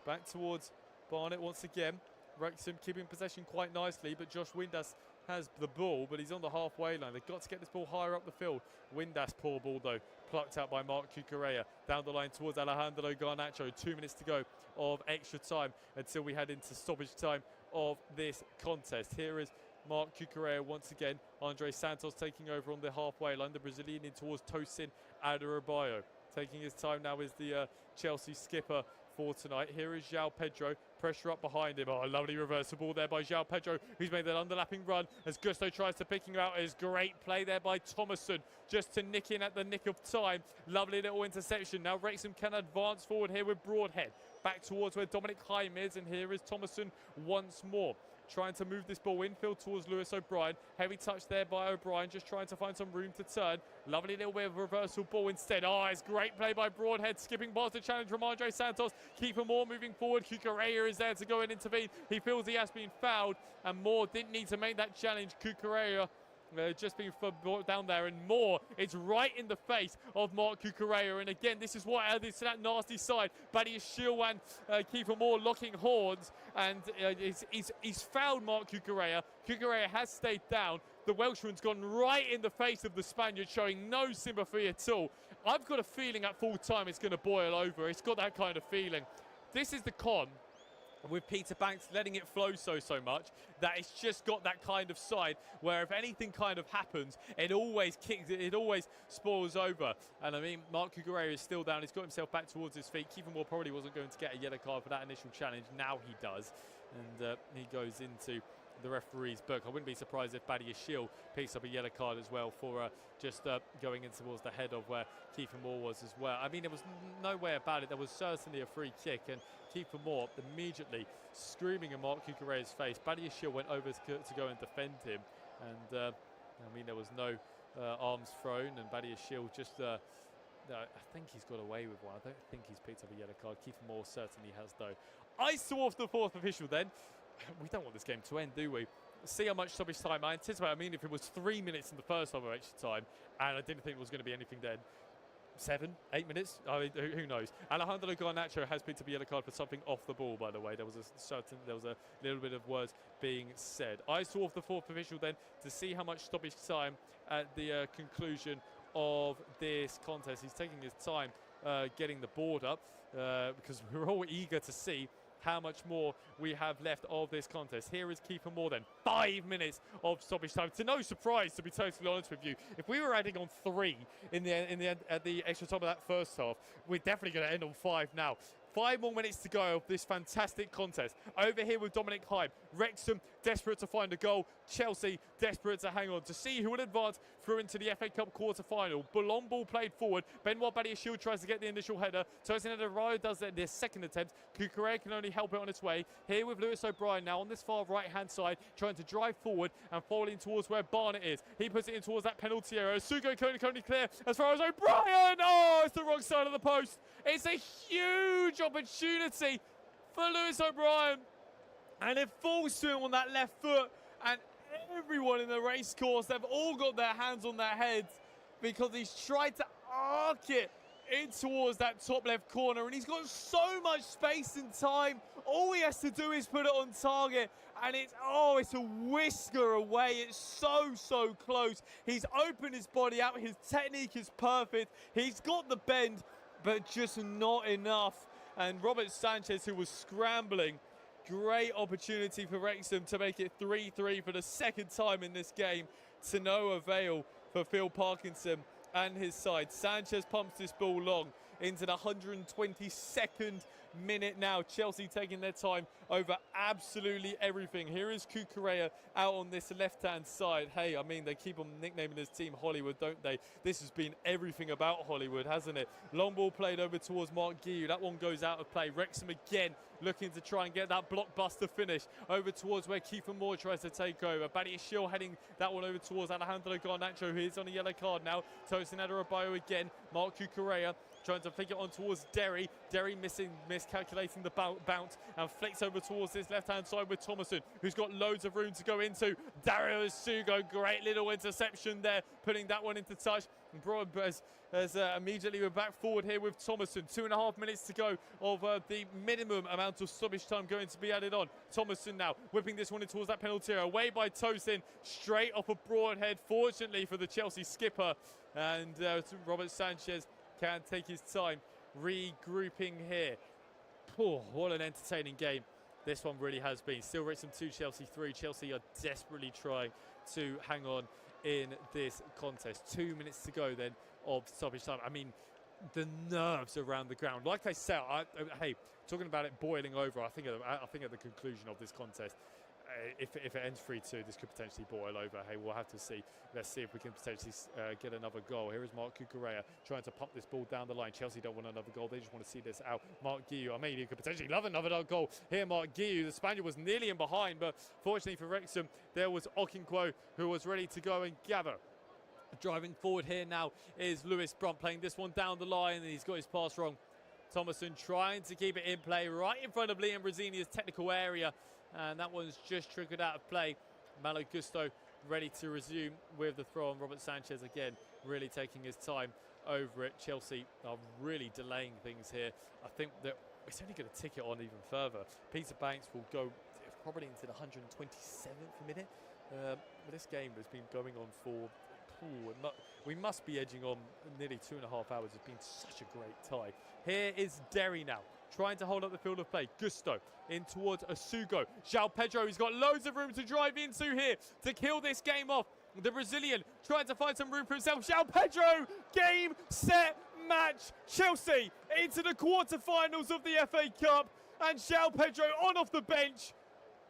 back towards Barnett once again. Wrexham keeping possession quite nicely, but Josh Windass has the ball, but he's on the halfway line. They've got to get this ball higher up the field. Windass, poor ball though, plucked out by Mark Cucurella. Down the line towards Alejandro Garnacho. 2 minutes to go of extra time until we head into stoppage time of this contest. Here is Mark Cucurella once again. Andre Santos taking over on the halfway line. The Brazilian in towards Tosin Adarabioyo. Taking his time now is the Chelsea skipper for tonight. Here is João Pedro. Pressure up behind him. Oh, lovely reversible there by João Pedro, who's made that underlapping run as Gusto tries to pick him out. It's great play there by Thomason, just to nick in at the nick of time. Lovely little interception. Now Wrexham can advance forward here with Broadhead. Back towards where Dominic Haim is, and here is Thomason once more. Trying to move this ball infield towards Lewis O'Brien. Heavy touch there by O'Brien, just trying to find some room to turn. Lovely little bit of reversal ball instead. Oh, it's great play by Broadhead, skipping past the challenge from Andre Santos. Keeper Moore moving forward. Cucurella is there to go and intervene. He feels he has been fouled, and Moore didn't need to make that challenge. Cucurella just being brought down there, and Moore, it's right in the face of Mark Cucurella. And again, this is what added to that nasty side. Buddy Shield and Keeper Moore locking horns, and he's fouled Mark Cucurella. Cucurella has stayed down. The Welshman's gone right in the face of the Spaniard, showing no sympathy at all. I've got a feeling at full time it's going to boil over. It's got that kind of feeling. This is the con with Peter Banks letting it flow so much, that it's just got that kind of side where if anything kind of happens, it always kicks, it always spoils over. And I mean, Mark Cucurella is still down. He's got himself back towards his feet. Kiefer Moore probably wasn't going to get a yellow card for that initial challenge. Now he does, and he goes into the referee's book. I wouldn't be surprised if Badia Shield picks up a yellow card as well for just going in towards the head of where Kiefer Moore was as well. I mean, there was no way about it. There was certainly a free kick, and Kiefer Moore immediately screaming in Mark Cucurella's face. Badia Shield went over to go and defend him, and I mean, there was no arms thrown, and Badia Shield just I think he's got away with one. I don't think he's picked up a yellow card. Kiefer Moore certainly has though. I saw off the fourth official then. We don't want this game to end, do we? See how much stoppage time I anticipate. I mean, if it was 3 minutes in the first half of extra time, and I didn't think there was going to be anything then, 7, 8 minutes? I mean, who knows? Alejandro Garnacho has picked up a yellow card for something off the ball, by the way. There was a little bit of words being said. I saw off the fourth official then to see how much stoppage time at the conclusion of this contest. He's taking his time getting the board up because we're all eager to see how much more we have left of this contest. Here is Kiefer Moore then. 5 minutes of stoppage time. To no surprise, to be totally honest with you. If we were adding on 3 in the end at the extra time of that first half, we're definitely going to end on 5 now. 5 more minutes to go of this fantastic contest. Over here with Dominic Haim. Wrexham desperate to find a goal. Chelsea desperate to hang on to see who would advance through into the FA Cup quarter-final. Long ball played forward. Benoit Badia Shield tries to get the initial header. Tosin Adarabioyo does their second attempt. Cucurella can only help it on its way. Here with Lewis O'Brien now on this far right-hand side, trying to drive forward and falling towards where Barnett is. He puts it in towards that penalty area. Sugo can only clear as far as O'Brien. Oh, it's the wrong side of the post. It's a huge opportunity for Lewis O'Brien, and it falls to him on that left foot, and everyone in the race course, they've all got their hands on their heads because he's tried to arc it in towards that top left corner, and he's got so much space and time. All he has to do is put it on target, and it's a whisker away. It's so close. He's opened his body out. His technique is perfect. He's got the bend, but just not enough. And Robert Sanchez, who was scrambling, great opportunity for Wrexham to make it 3-3 for the second time in this game, to no avail for Phil Parkinson and his side. Sanchez pumps this ball long into the 122nd minute now. Chelsea taking their time over absolutely everything. Here is Cucurella out on this left-hand side. Hey, I mean, they keep on nicknaming this team Hollywood, don't they? This has been everything about Hollywood, hasn't it? Long ball played over towards Mark Guillou. That one goes out of play. Wrexham again looking to try and get that blockbuster finish over towards where Kiefer Moore tries to take over. Badia Shield heading that one over towards Alejandro Garnacho, who is on a yellow card now. Tosin Adarabioyo again. Mark Cucurella trying to flick it on towards Derry. Derry miscalculating the bounce and flicks over towards this left-hand side with Thomason, who's got loads of room to go into. Dario Sugo, great little interception there, putting that one into touch. As immediately we're back forward here with Thomason. 2.5 minutes to go of the minimum amount of stoppage time going to be added on. Thomason now whipping this one in towards that penalty area. Away by Tosin, straight off a broadhead, fortunately for the Chelsea skipper. And Robert Sanchez can take his time regrouping here. Oh, what an entertaining game this one really has been. Still Wrexham 2, Chelsea 3. Chelsea are desperately trying to hang on in this contest. 2 minutes to go then of stoppage time. I mean, the nerves around the ground. Like I said, hey, talking about it boiling over, I think at the conclusion of this contest, if it ends 3-2, this could potentially boil over. Hey, we'll have to see. Let's see if we can potentially get another goal. Here is Marc Cucurella trying to pump this ball down the line. Chelsea don't want another goal. They just want to see this out. Marc Guiu, I mean, he could potentially love another goal. Here, Marc Guiu, the Spaniard was nearly in behind, but fortunately for Wrexham, there was Okinkwo who was ready to go and gather. Driving forward here now is Lewis Brunt playing this one down the line, and he's got his pass wrong. Thomason trying to keep it in play right in front of Liam Rosinia's technical area, and that one's just triggered out of play. Malo Gusto ready to resume with the throw on. Robert Sanchez again really taking his time over it. Chelsea are really delaying things here. I think that it's only going to tick it on even further. Peter Banks will go probably into the 127th minute. This game has been going on for... we must be edging on nearly 2.5 hours. It's been such a great tie. Here is Derry now, trying to hold up the field of play. Gusto in towards Asugo. João Pedro, he's got loads of room to drive into here to kill this game off. The Brazilian trying to find some room for himself. João Pedro, game, set, match. Chelsea into the quarterfinals of the FA Cup. And João Pedro on off the bench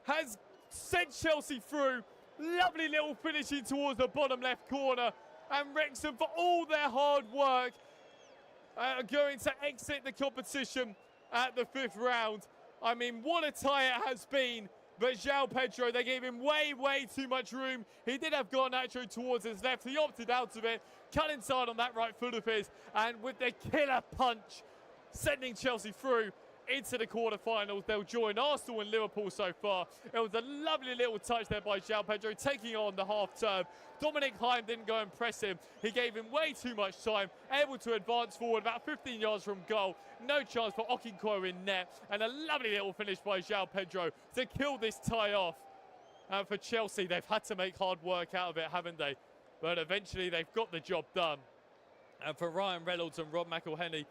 has sent Chelsea through. Lovely little finishing towards the bottom left corner. And Wrexham, for all their hard work, are going to exit the competition at the 5th round. I mean, what a tie it has been. But João Pedro, they gave him way too much room. He did have Garnacho towards his left. He opted out of it, cut inside on that right foot of his, and with the killer punch, sending Chelsea through into the quarterfinals. They'll join Arsenal and Liverpool so far. It was a lovely little touch there by João Pedro, taking on the half turn. Dominic Heim didn't go and press him. He gave him way too much time, able to advance forward about 15 yards from goal. No chance for Okinkwo in net, and a lovely little finish by João Pedro to kill this tie off. And for Chelsea, they've had to make hard work out of it, haven't they? But eventually they've got the job done. And for Ryan Reynolds and Rob McElhenney,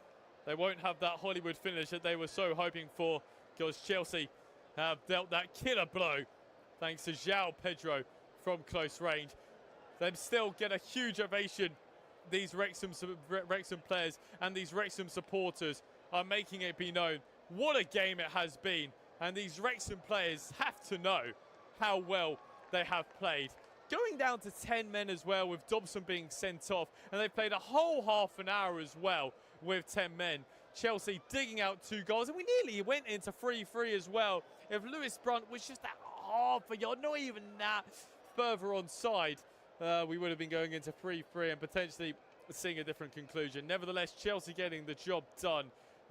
they won't have that Hollywood finish that they were so hoping for, because Chelsea have dealt that killer blow thanks to João Pedro from close range. They still get a huge ovation. These Wrexham players and these Wrexham supporters are making it be known what a game it has been. And these Wrexham players have to know how well they have played. Going down to 10 men as well, with Dobson being sent off. And they played a whole half an hour as well with 10 men. Chelsea digging out 2 goals, and we nearly went into 3-3 as well. If Lewis Brunt was just that half a yard, not even that further on side, we would have been going into 3-3 and potentially seeing a different conclusion. Nevertheless, Chelsea getting the job done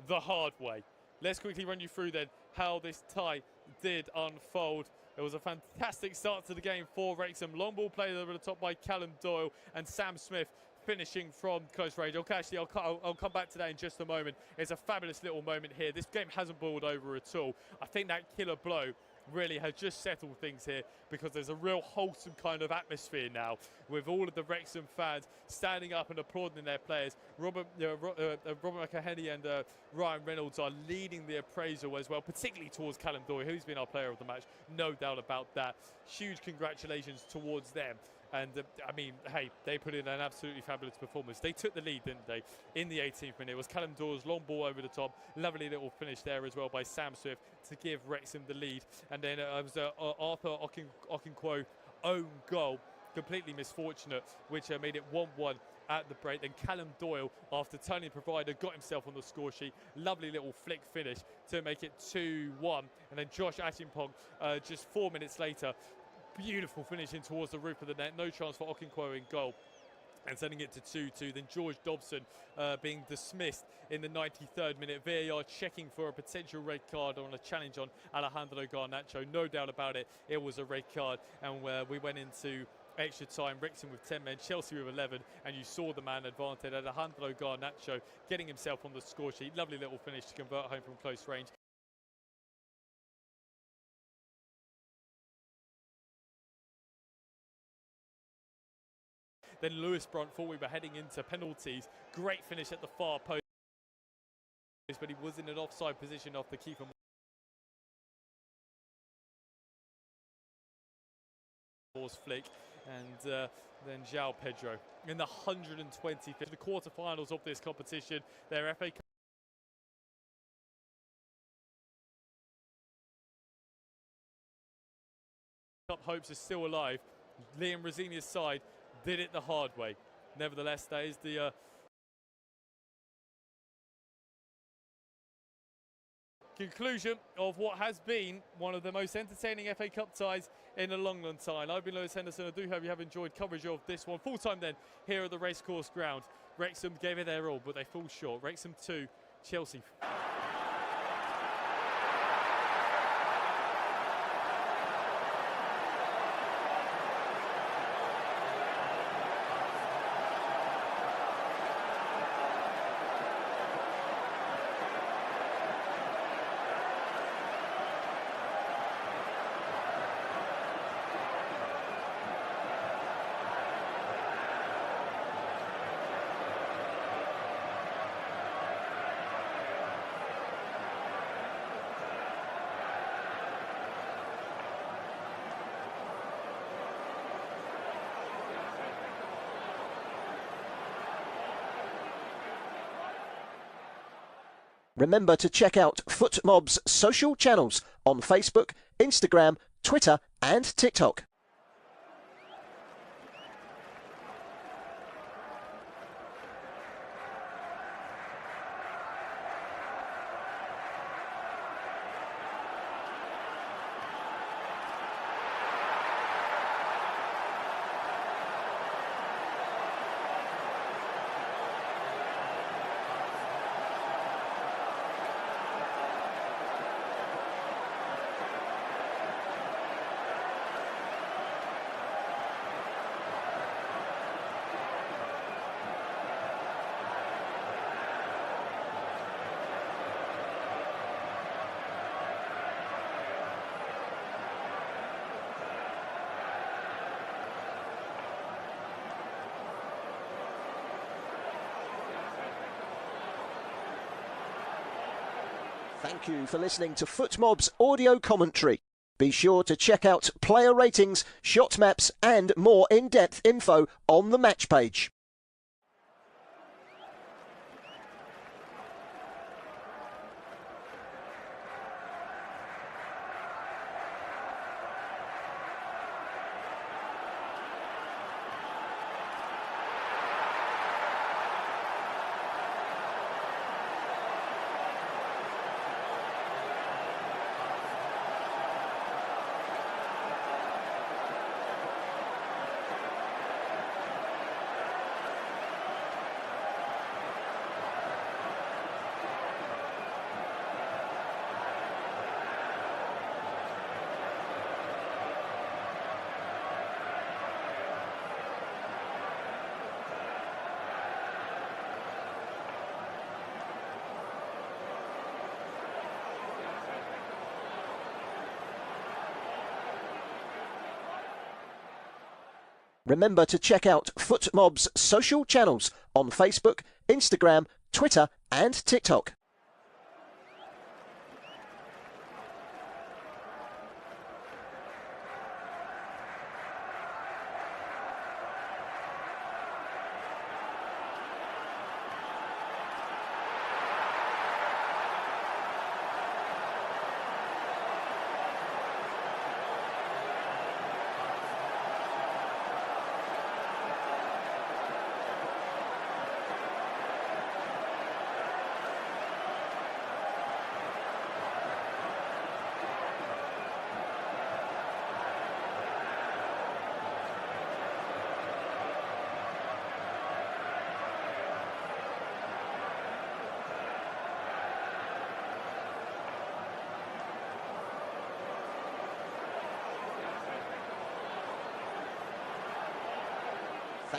the hard way. Let's quickly run you through then how this tie did unfold. It was a fantastic start to the game for Wrexham. Long ball played over the top by Callum Doyle, and Sam Smith finishing from close range. Okay, actually, I'll come back to that in just a moment. It's a fabulous little moment here. This game hasn't boiled over at all. I think that killer blow really has just settled things here, because there's a real wholesome kind of atmosphere now with all of the Wrexham fans standing up and applauding their players. Robert McElhenney and Ryan Reynolds are leading the appraisal as well, particularly towards Callum Doyle, who's been our player of the match, no doubt about that. Huge congratulations towards them. And, I mean, hey, they put in an absolutely fabulous performance. They took the lead, didn't they, in the 18th minute. It was Callum Doyle's long ball over the top. Lovely little finish there as well by Sam Swift to give Wrexham the lead. And then it was Arthur Okinkwo own goal, completely misfortunate, which made it 1-1 at the break. Then Callum Doyle, after turning provider, got himself on the score sheet. Lovely little flick finish to make it 2-1. And then Josh Achimpong, just 4 minutes later, beautiful finishing towards the roof of the net. No chance for Okinkwo in goal, and sending it to 2-2. Then George Dobson being dismissed in the 93rd minute. VAR checking for a potential red card on a challenge on Alejandro Garnacho. No doubt about it, it was a red card. And we went into extra time. Wrexham with 10 men, Chelsea with 11, and you saw the man advantage. Alejandro Garnacho getting himself on the score sheet. Lovely little finish to convert home from close range. Then Lewis Brunt thought we were heading into penalties. Great finish at the far post, but he was in an offside position off the keeper. Flick, and then João Pedro in the 125th, the quarterfinals of this competition. Their FA Cup hopes are still alive. Liam Rosenior's side did it the hard way. Nevertheless, that is the conclusion of what has been one of the most entertaining FA Cup ties in a long, long time. I've been Lewis Henderson. I do hope you have enjoyed coverage of this one. Full time then here at the racecourse ground. Wrexham gave it their all, but they fall short. Wrexham 2, Chelsea. Remember to check out FootMob's social channels on Facebook, Instagram, Twitter and TikTok. Thank you for listening to FootMob's audio commentary. Be sure to check out player ratings, shot maps and more in-depth info on the match page. Remember to check out FootMob's social channels on Facebook, Instagram, Twitter and TikTok.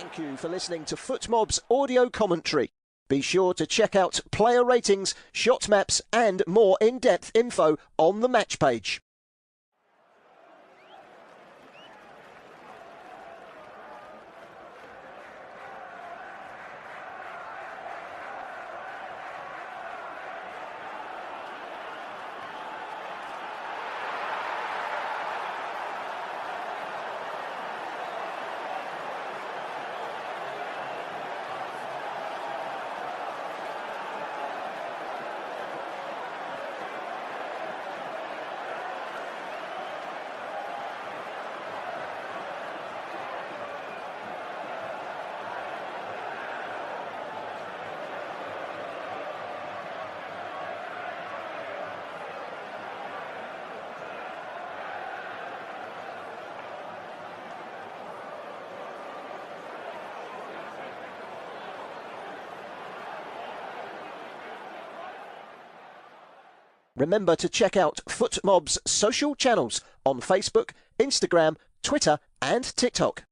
Thank you for listening to FootMob's audio commentary. Be sure to check out player ratings, shot maps and more in-depth info on the match page. Remember to check out FootMob's social channels on Facebook, Instagram, Twitter and TikTok.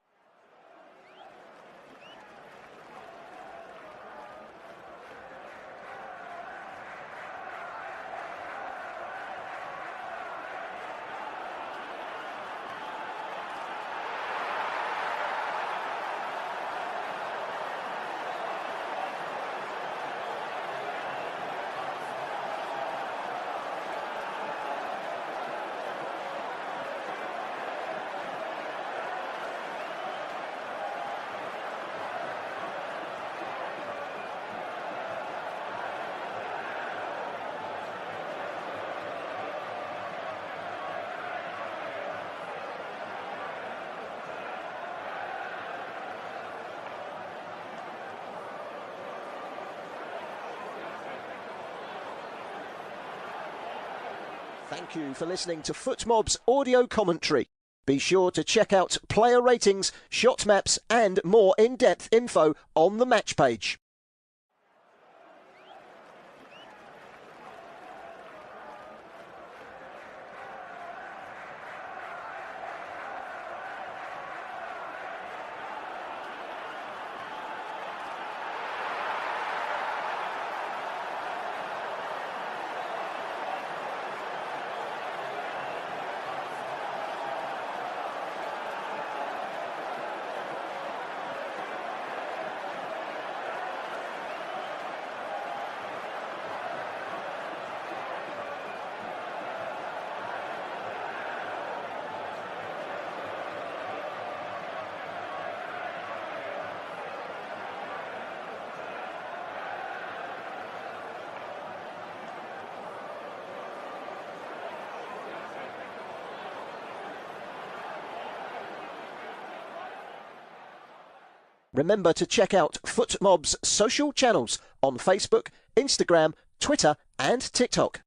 Thank you for listening to FootMob's audio commentary. Be sure to check out player ratings, shot maps and more in-depth info on the match page. Remember to check out FootMob's social channels on Facebook, Instagram, Twitter and TikTok.